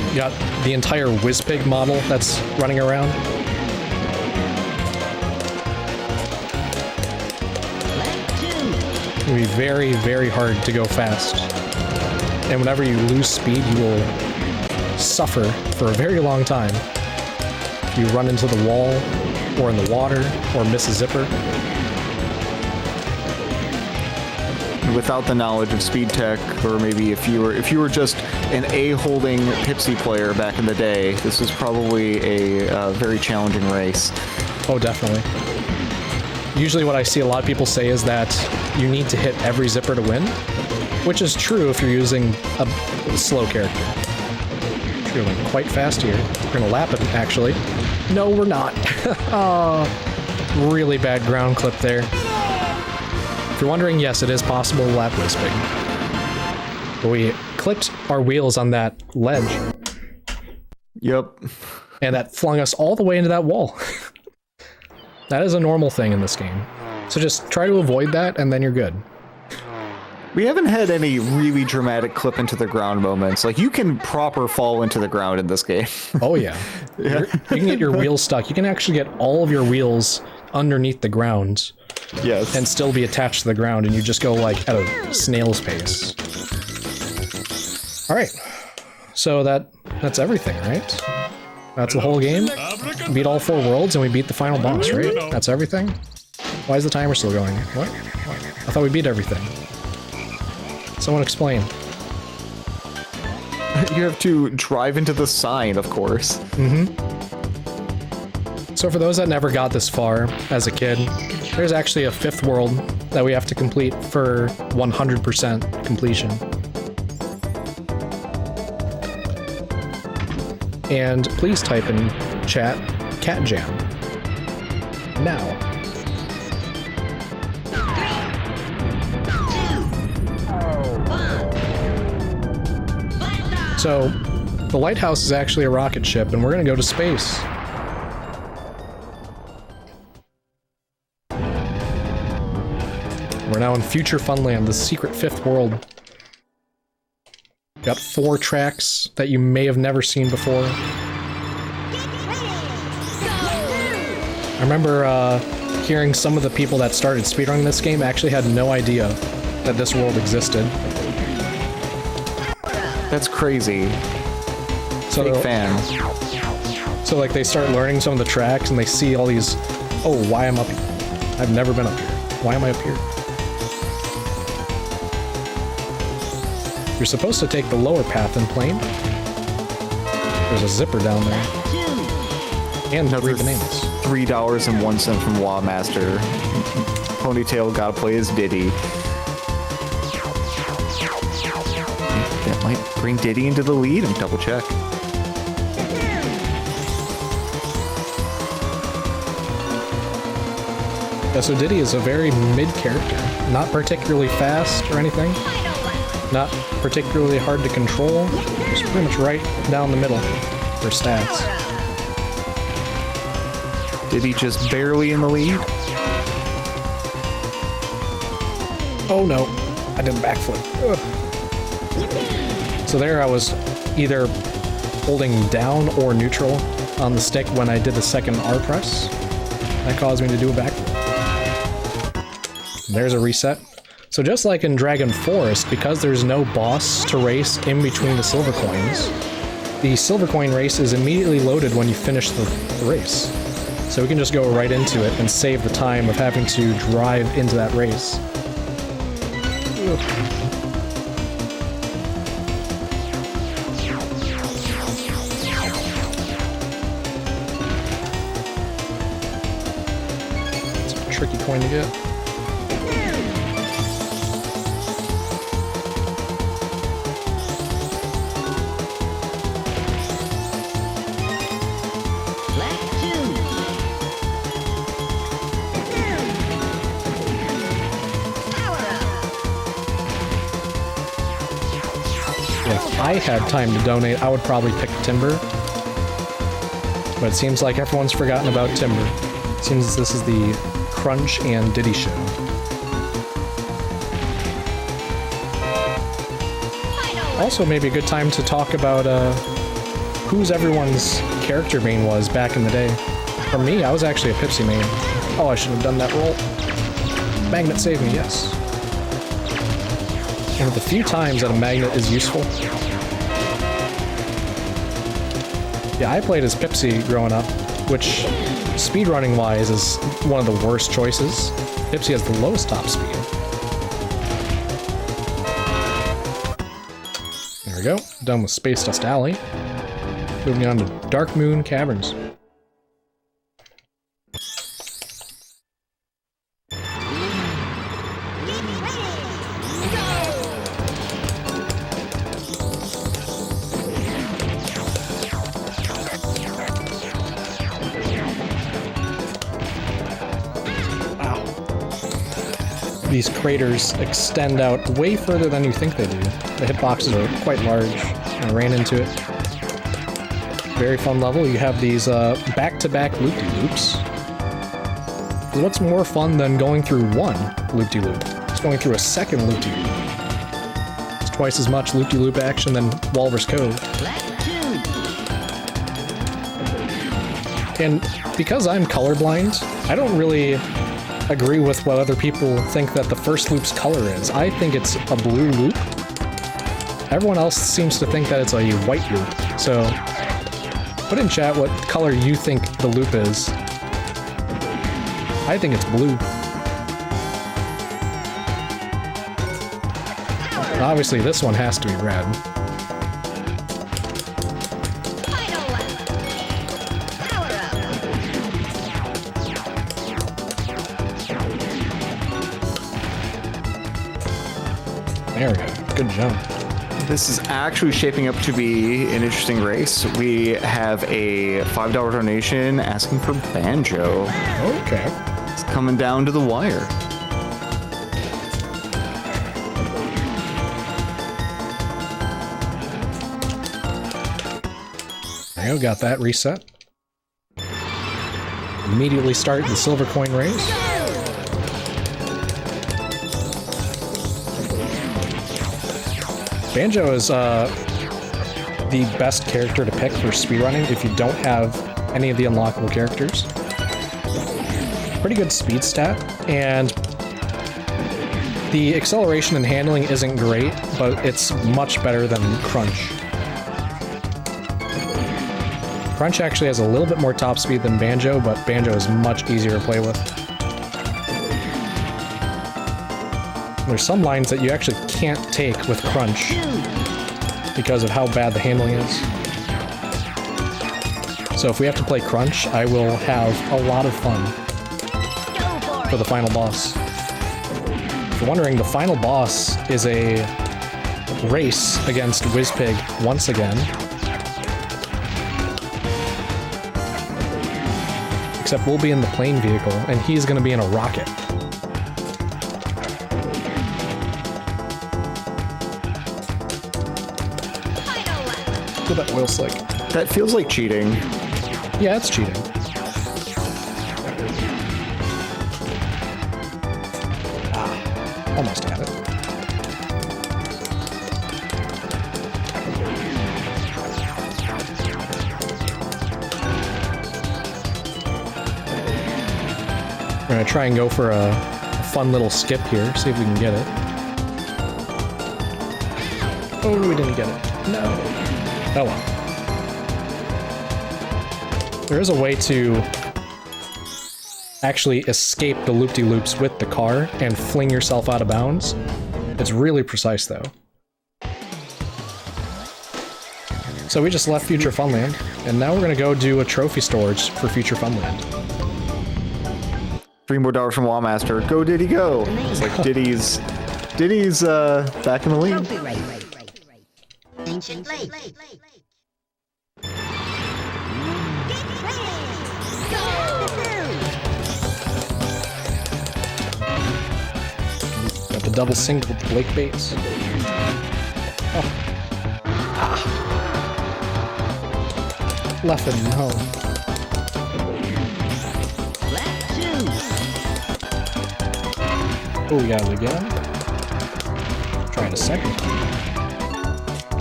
You got the entire WizPig model that's running around. It's gonna be very, very hard to go fast. And whenever you lose speed, you will suffer for a very long time. If you run into the wall, or in the water, or miss a zipper. Without the knowledge of speed tech, or maybe if you were just an A-holding Pipsy player back in the day, this was probably a very challenging race. Oh, definitely. Usually what I see a lot of people say is that you need to hit every zipper to win, which is true if you're using a slow character. We're going quite fast here. We're gonna lap it, actually. No, we're not. Oh, really bad ground clip there. If you're wondering, yes, it is possible to lap WizPig. But we clipped our wheels on that ledge. Yep. And that flung us all the way into that wall. That is a normal thing in this game. So just try to avoid that, and then you're good. We haven't had any really dramatic clip into the ground moments. Like, you can proper fall into the ground in this game. Oh, yeah. You can get your wheels stuck. You can actually get all of your wheels underneath the ground. Yes. And still be attached to the ground, and you just go, like, at a snail's pace. Alright. So that's everything, right? That's the whole game? Beat all 4 worlds, and we beat the final boss, right? That's everything? Why is the timer still going? What? I thought we beat everything. Someone explain. You have to drive into the sign, of course. Mm-hmm. So for those that never got this far as a kid, there's actually a 5th world that we have to complete for 100% completion. And please type in chat Cat Jam now. So, the lighthouse is actually a rocket ship, and we're gonna go to space. We're now in Future Funland, the secret 5th world. Got 4 tracks that you may have never seen before. I remember hearing some of the people that started speedrunning this game actually had no idea that this world existed. That's crazy. So, big fan. So like they start learning some of the tracks and they see all these, oh, why am I up here? I've never been up here. Why am I up here? You're supposed to take the lower path in plane. There's a zipper down there. And 3 bananas. $3.01 from Wawmaster. Ponytail gotta play as Diddy. That might bring Diddy into the lead and double check. Yeah, so Diddy is a very mid character. Not particularly fast or anything. Not particularly hard to control. Just pretty much right down the middle for stats. Diddy just barely in the lead? Oh no, I did a backflip. Ugh. So there I was either holding down or neutral on the stick when I did the second R press. That caused me to do a backflip. There's a reset. So just like in Dragon Forest, because there's no boss to race in between the silver coins, the silver coin race is immediately loaded when you finish the race. So we can just go right into it and save the time of having to drive into that race. Ugh. tricky coin to get. If I had time to donate, I would probably pick Timber. But it seems like everyone's forgotten about Timber. It seems this is the Crunch and Diddy show. Also, maybe a good time to talk about whose everyone's character main was back in the day. For me, I was actually a Pipsy main. Oh, I should have done that roll. Magnet saved me, yes. One of the few times that a magnet is useful. Yeah, I played as Pipsy growing up, which, speedrunning-wise, is one of the worst choices. Pipsy has the lowest top speed. There we go. Done with Space Dust Alley. Moving on to Dark Moon Caverns. These craters extend out way further than you think they do. The hitboxes are quite large. I ran into it. Very fun level. You have these back-to-back loop-de-loops. What's more fun than going through one loop-de-loop? It's going through a second loop-de-loop. It's twice as much loop-de-loop action than Walrus Cove. And because I'm colorblind, I don't really agree with what other people think that the first loop's color is. I think it's a blue loop. Everyone else seems to think that it's a white loop. So put in chat what color you think the loop is. I think it's blue. Obviously this one has to be red. There we go. Good jump. This is actually shaping up to be an interesting race. We have a $5 donation asking for Banjo. Okay. It's coming down to the wire. There you go, got that reset. Immediately start the silver coin race. Banjo is the best character to pick for speedrunning if you don't have any of the unlockable characters. Pretty good speed stat, and the acceleration and handling isn't great, but it's much better than Crunch. Crunch actually has a little bit more top speed than Banjo, but Banjo is much easier to play with. There's some lines that you actually can't take with Crunch because of how bad the handling is. So if we have to play Crunch, I will have a lot of fun for the final boss. If you're wondering, the final boss is a race against Whizpig once again. Except we'll be in the plane vehicle, and he's going to be in a rocket. Look at that oil slick. That feels like cheating. Yeah, it's cheating. Almost had it. We're gonna try and go for a fun little skip here, see if we can get it. Oh, we didn't get it. No. Oh well. There is a way to actually escape the loop-de-loops with the car and fling yourself out of bounds. It's really precise, though. So we just left Future Funland, and now we're gonna go do a trophy storage for Future Funland. $3 more from Wallmaster. Go Diddy, go! It's like Diddy's back in the lead. Trophy race. Ancient Lake. Got the double single with Blake Bates. Oh. Ah. Left him home. Oh, we got it again. Try it a second.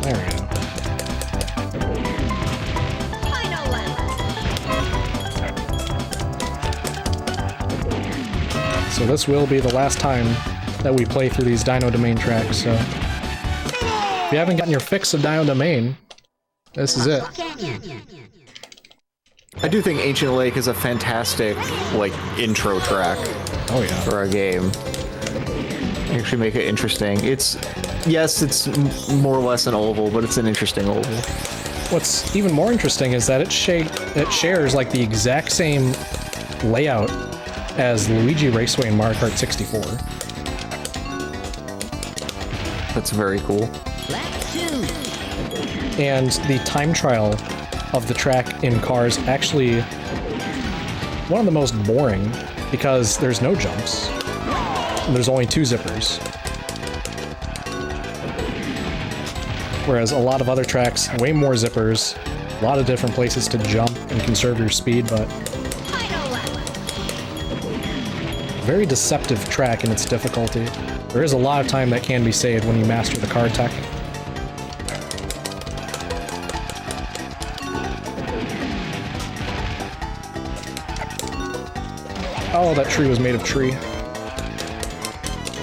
There we go. So this will be the last time that we play through these Dino Domain tracks, so... If you haven't gotten your fix of Dino Domain, this is it. I do think Ancient Lake is a fantastic, like, intro track Oh yeah. for a game. Actually make it interesting. Yes, it's more or less an oval, but it's an interesting oval. What's even more interesting is that it shares like the exact same layout as Luigi Raceway and Mario Kart 64. That's very cool. And the time trial of the track in Cars actually one of the most boring because there's no jumps. There's only 2 zippers. Whereas a lot of other tracks, way more zippers, a lot of different places to jump and conserve your speed, but very deceptive track in its difficulty. There is a lot of time that can be saved when you master the car tech. Oh, that tree was made of tree.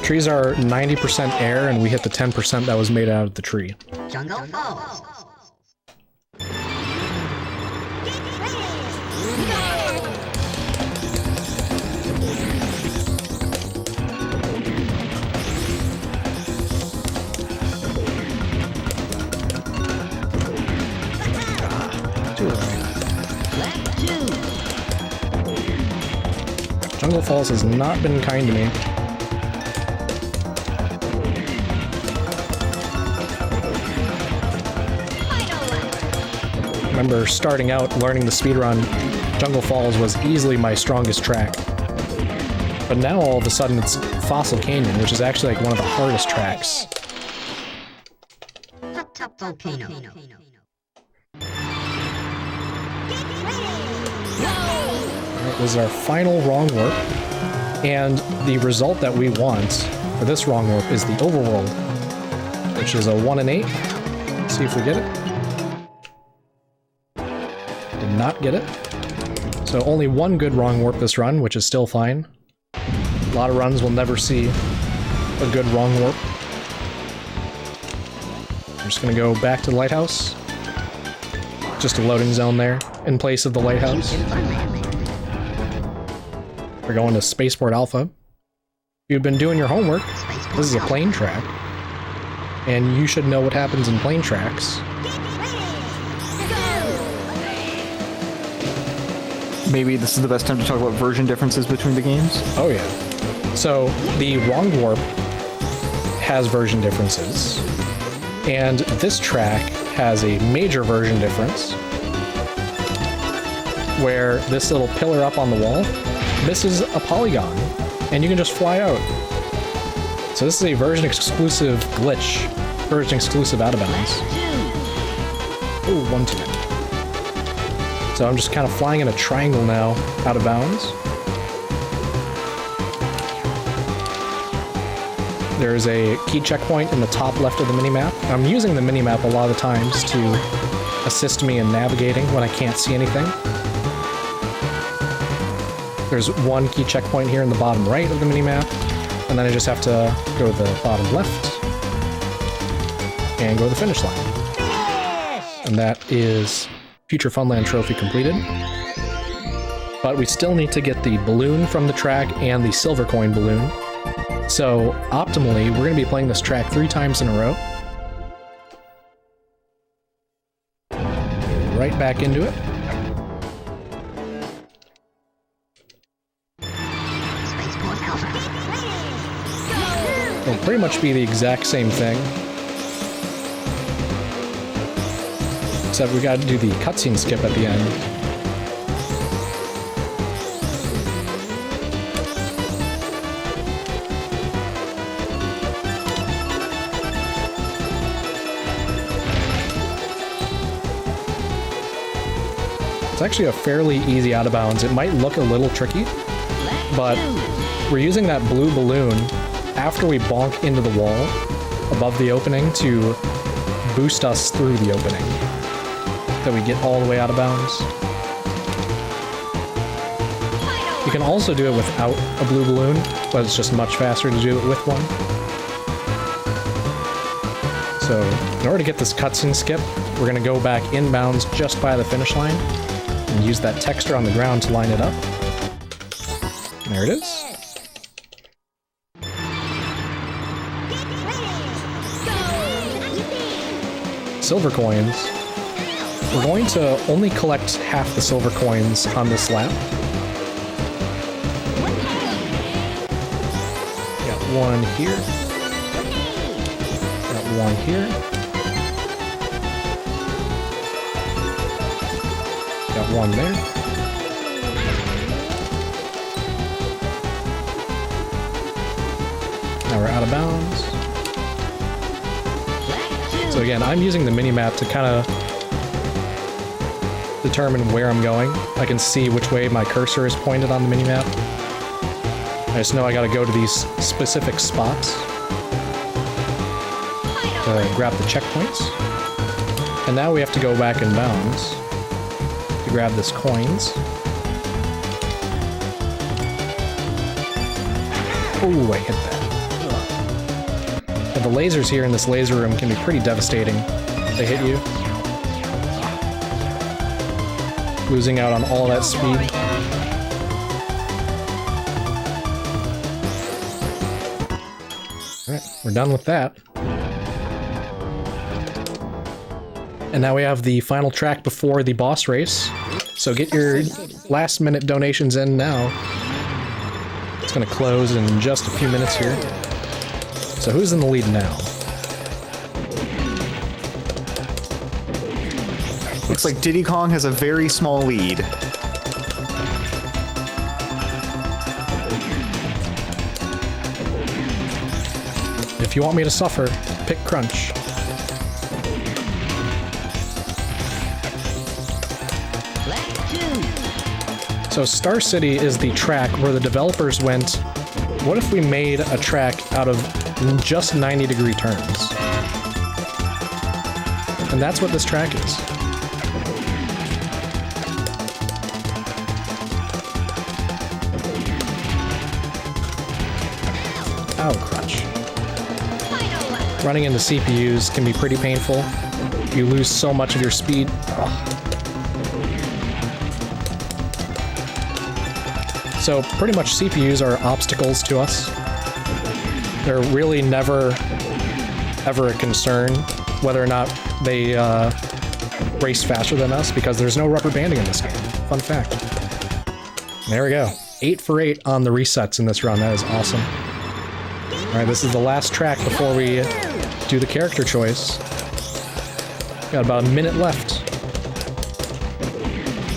Trees are 90% air, and we hit the 10% that was made out of the tree. Jungle Falls. Jungle Falls has not been kind to me. I remember starting out learning the speedrun, Jungle Falls was easily my strongest track. But now all of a sudden it's Fossil Canyon, which is actually like one of the hardest tracks. Hot Top Volcano. Alright, this is our final wrong warp. And the result that we want for this wrong warp is the overworld, which is a 1 in 8. Let's see if we get it. Did not get it. So only 1 good wrong warp this run, which is still fine. A lot of runs will never see a good wrong warp. I'm just gonna go back to the lighthouse. Just a loading zone there, in place of the lighthouse. We're going to Spaceport Alpha. If you've been doing your homework, this is a plane track. And you should know what happens in plane tracks. Maybe this is the best time to talk about version differences between the games? Oh yeah. So, the wrong warp has version differences. And this track has a major version difference. Where this little pillar up on the wall misses a polygon, and you can just fly out. So this is a version exclusive glitch, version exclusive out of bounds. Ooh, 1-2. So I'm just kind of flying in a triangle now, out of bounds. There's a key checkpoint in the top left of the minimap. I'm using the minimap a lot of times to assist me in navigating when I can't see anything. There's 1 key checkpoint here in the bottom right of the minimap, and then I just have to go to the bottom left and go to the finish line. And that is Future Funland Trophy completed. But we still need to get the balloon from the track and the silver coin balloon. So, optimally, we're going to be playing this track 3 times in a row. Right back into it. It'll pretty much be the exact same thing. Except we gotta do the cutscene skip at the end. It's actually a fairly easy out of bounds. It might look a little tricky, but we're using that blue balloon after we bonk into the wall above the opening to boost us through the opening, that we get all the way out of bounds. You can also do it without a blue balloon, but it's just much faster to do it with one. So, in order to get this cutscene skip, we're going to go back inbounds just by the finish line and use that texture on the ground to line it up. There it is. Silver coins. We're going to only collect half the silver coins on this lap. Got one here. Got one here. Got one there. Now we're out of bounds. So again, I'm using the mini-map to kind of determine where I'm going. I can see which way my cursor is pointed on the mini-map. I just know I gotta go to these specific spots to grab the checkpoints. And now we have to go back in bounds to grab this coins. Ooh, I hit that. The lasers here in this laser room can be pretty devastating. They hit you. Losing out on all that speed. Alright, we're done with that. And now we have the final track before the boss race. So get your last minute donations in now. It's gonna close in just a few minutes here. So who's in the lead now? Looks like Diddy Kong has a very small lead. If you want me to suffer, pick Crunch. So Star City is the track where the developers went, what if we made a track out of just 90-degree turns? And that's what this track is. Oh, crunch. Running into CPUs can be pretty painful. You lose so much of your speed. Ugh. So pretty much CPUs are obstacles to us. They're really never, ever a concern whether or not they race faster than us, because there's no rubber banding in this game. Fun fact. There we go. 8 for 8 on the resets in this run. That is awesome. Alright, this is the last track before we do the character choice. Got about a minute left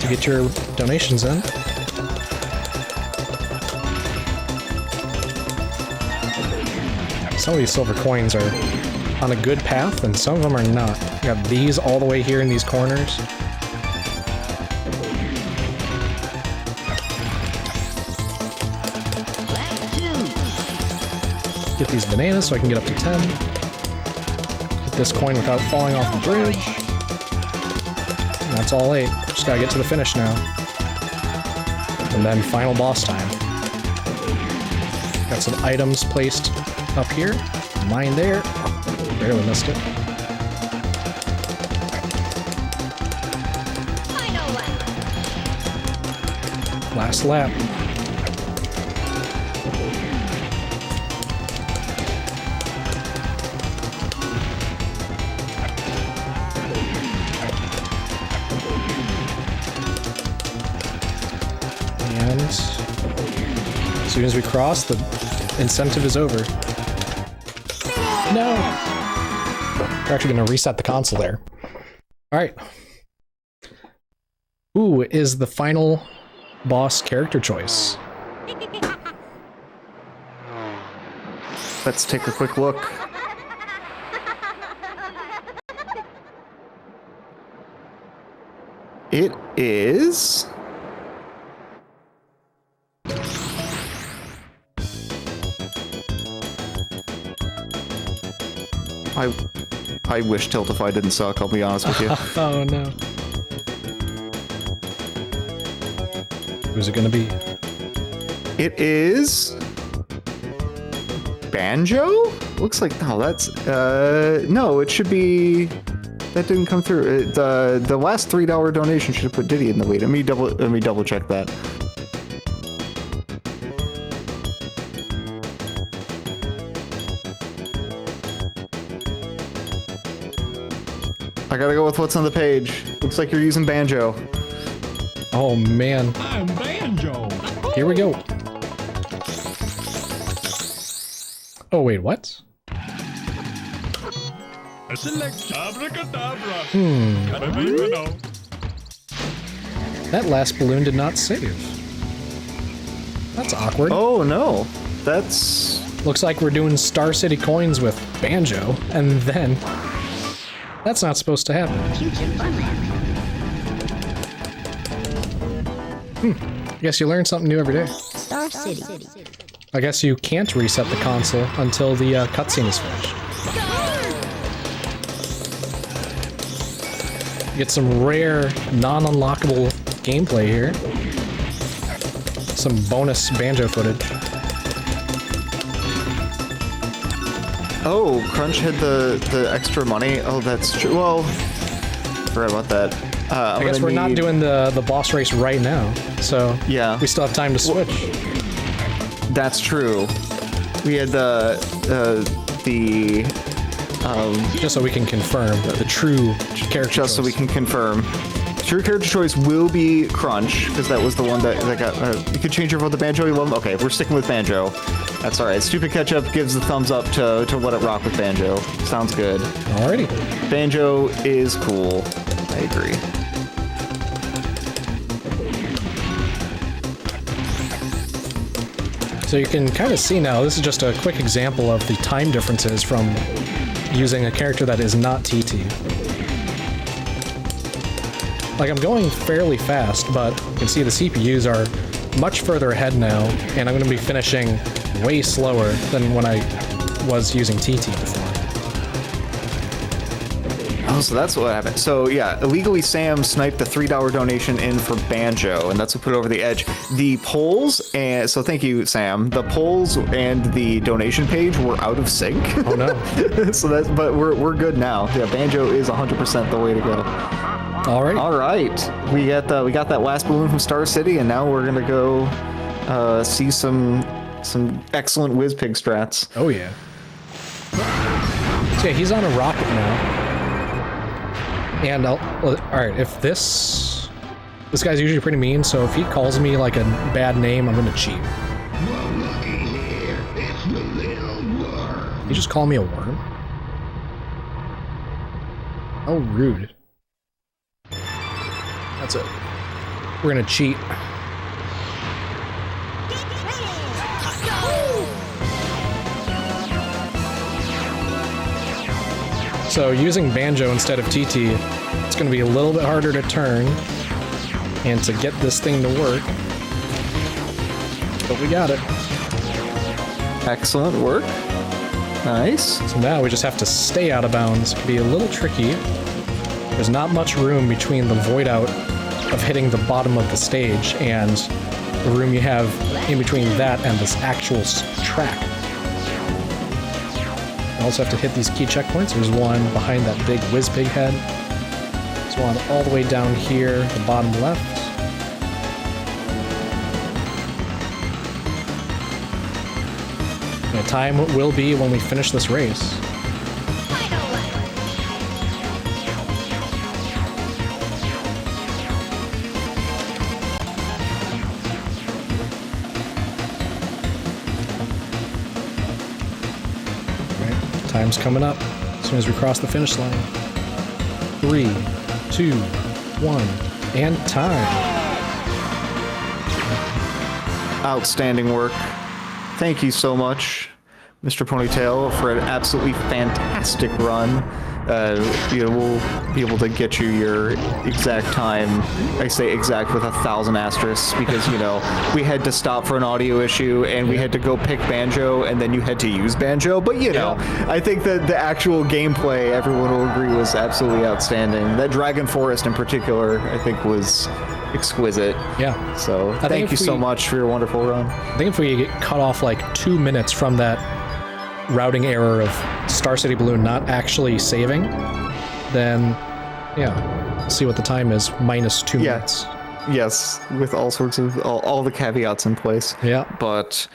to get your donations in. Some of these silver coins are on a good path, and some of them are not. We got these all the way here in these corners. Get these bananas so I can get up to 10. Get this coin without falling off the bridge. And that's all 8. Just gotta get to the finish now. And then final boss time. Got some items placed up here. Mine there. Barely missed it. Last lap. And as soon as we cross, the incentive is over. no! We're actually gonna reset the console there. Alright. Who is the final boss character choice? Let's take a quick look. It is... I wish Tiltify didn't suck, I'll be honest with you. Oh no. Who's it gonna be? It is... Banjo? Looks like... No, that's... No, it should be... That didn't come through. The last $3 donation should have put Diddy in the lead. Let me double check that. I gotta go with what's on the page. Looks like you're using Banjo. Oh man. I'm Banjo. Here we go. Oh wait, what? Select abracadabra. That last balloon did not save. That's awkward. Oh no, that's... Looks like we're doing Star City coins with Banjo, and then... That's not supposed to happen. Future Funland. Guess you learn something new every day. Star City. I guess you can't reset the console until the cutscene is finished. Get some rare, non-unlockable gameplay here. Some bonus Banjo footage. Oh, Crunch had the extra money. Oh, that's true. Well, forgot about that. I guess we're not doing the boss race right now, so Yeah. we still have time to switch. That's true. We had the Just so we can confirm the true character just so we choice. can confirm. True character choice will be Crunch, because that was the one that got... you could change your vote to Banjo, you love him? Okay, we're sticking with Banjo. That's alright. Stupid Ketchup gives the thumbs up to let it rock with Banjo. Sounds good. Alrighty. Banjo is cool. I agree. So you can kind of see now, this is just a quick example of the time differences from using a character that is not TT. Like, I'm going fairly fast, but you can see the CPUs are much further ahead now, and I'm going to be finishing way slower than when I was using TT before. Oh, so that's what happened. So yeah, illegally Sam sniped the $3 donation in for Banjo, and that's what put it over the edge. The polls, and so thank you, Sam. The polls and the donation page were out of sync. Oh no. So that's, but we're good now. Yeah, Banjo is 100% the way to go. Alright. All right, we got that last balloon from Star City, and now we're gonna go see some excellent WizPig strats. Oh yeah. So yeah, he's on a rocket now. And alright, if this guy's usually pretty mean, so if he calls me like a bad name, I'm gonna cheat. You just call me a worm? Oh, rude. That's it. We're gonna cheat. So using Banjo instead of TT, it's going to be a little bit harder to turn and to get this thing to work. But we got it. Excellent work. Nice. So now we just have to stay out of bounds. It can be a little tricky. There's not much room between the void out of hitting the bottom of the stage and the room you have in between that and this actual track. You also have to hit these key checkpoints. There's one behind that big WizPig head. There's one all the way down here, the bottom left. And the time will be when we finish this race. Time's coming up as soon as we cross the finish line. 3, 2, 1, and time. Outstanding work. Thank you so much, Mr. Ponytail, for an absolutely fantastic run. We'll be able to get you your exact time. I say exact with 1,000 asterisks because, we had to stop for an audio issue and we had to go pick Banjo and then you had to use Banjo. But, I think that the actual gameplay, everyone will agree, was absolutely outstanding. That Dragon Forest in particular, I think, was exquisite. Yeah. So thank you so much for your wonderful run. I think if we get cut off like 2 minutes from that routing error of Star City Balloon not actually saving, then see what the time is, minus 2 minutes. Yes, with all sorts of all the caveats in place. Yeah. But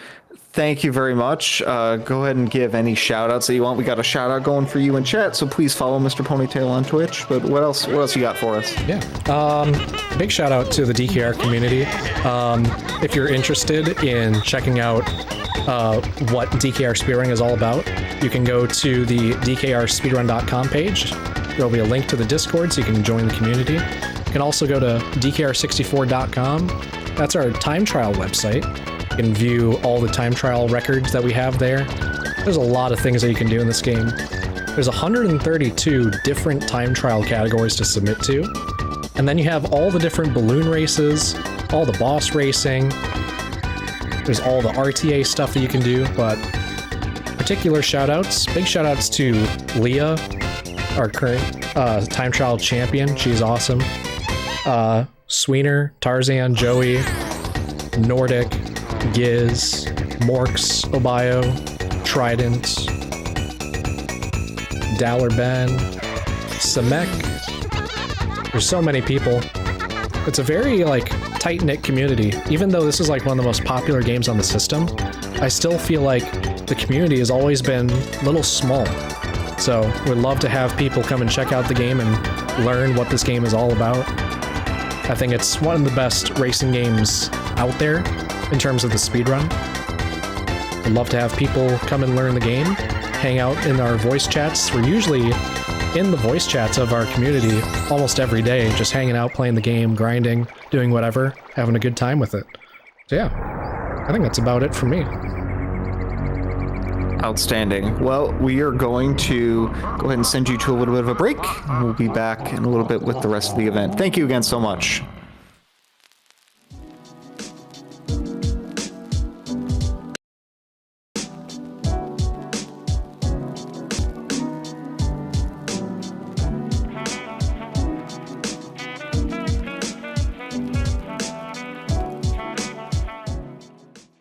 thank you very much. Go ahead and give any shout outs that you want. We got a shout out going for you in chat, so please follow Mr. Ponytail on Twitch. But what else you got for us? Yeah. Big shout out to the DKR community. If you're interested in checking out what DKR speedrunning is all about, you can go to the dkrspeedrun.com page. There'll be a link to the Discord so you can join the community. You can also go to dkr64.com. That's our time trial website. You can view all the time trial records that we have there. There's a lot of things that you can do in this game. There's 132 different time trial categories to submit to. And then you have all the different balloon races, all the boss racing. There's all the RTA stuff that you can do, but particular shout-outs, big shout-outs to Leah, our current time trial champion. She's awesome. Sweener, Tarzan, Joey, Nordic, Giz, Morks, Obio, Trident, Dowler Ben, Samek. There's so many people. It's a very tight-knit community. Even though this is one of the most popular games on the system, I still feel like the community has always been a little small. So we'd love to have people come and check out the game and learn what this game is all about. I think it's one of the best racing games out there in terms of the speedrun. I'd love to have people come and learn the game, hang out in our voice chats. We're usually in the voice chats of our community almost every day, just hanging out, playing the game, grinding, doing whatever, having a good time with it. So yeah, I think that's about it for me. Outstanding. Well, we are going to go ahead and send you to a little bit of a break, and we'll be back in a little bit with the rest of the event. Thank you again so much.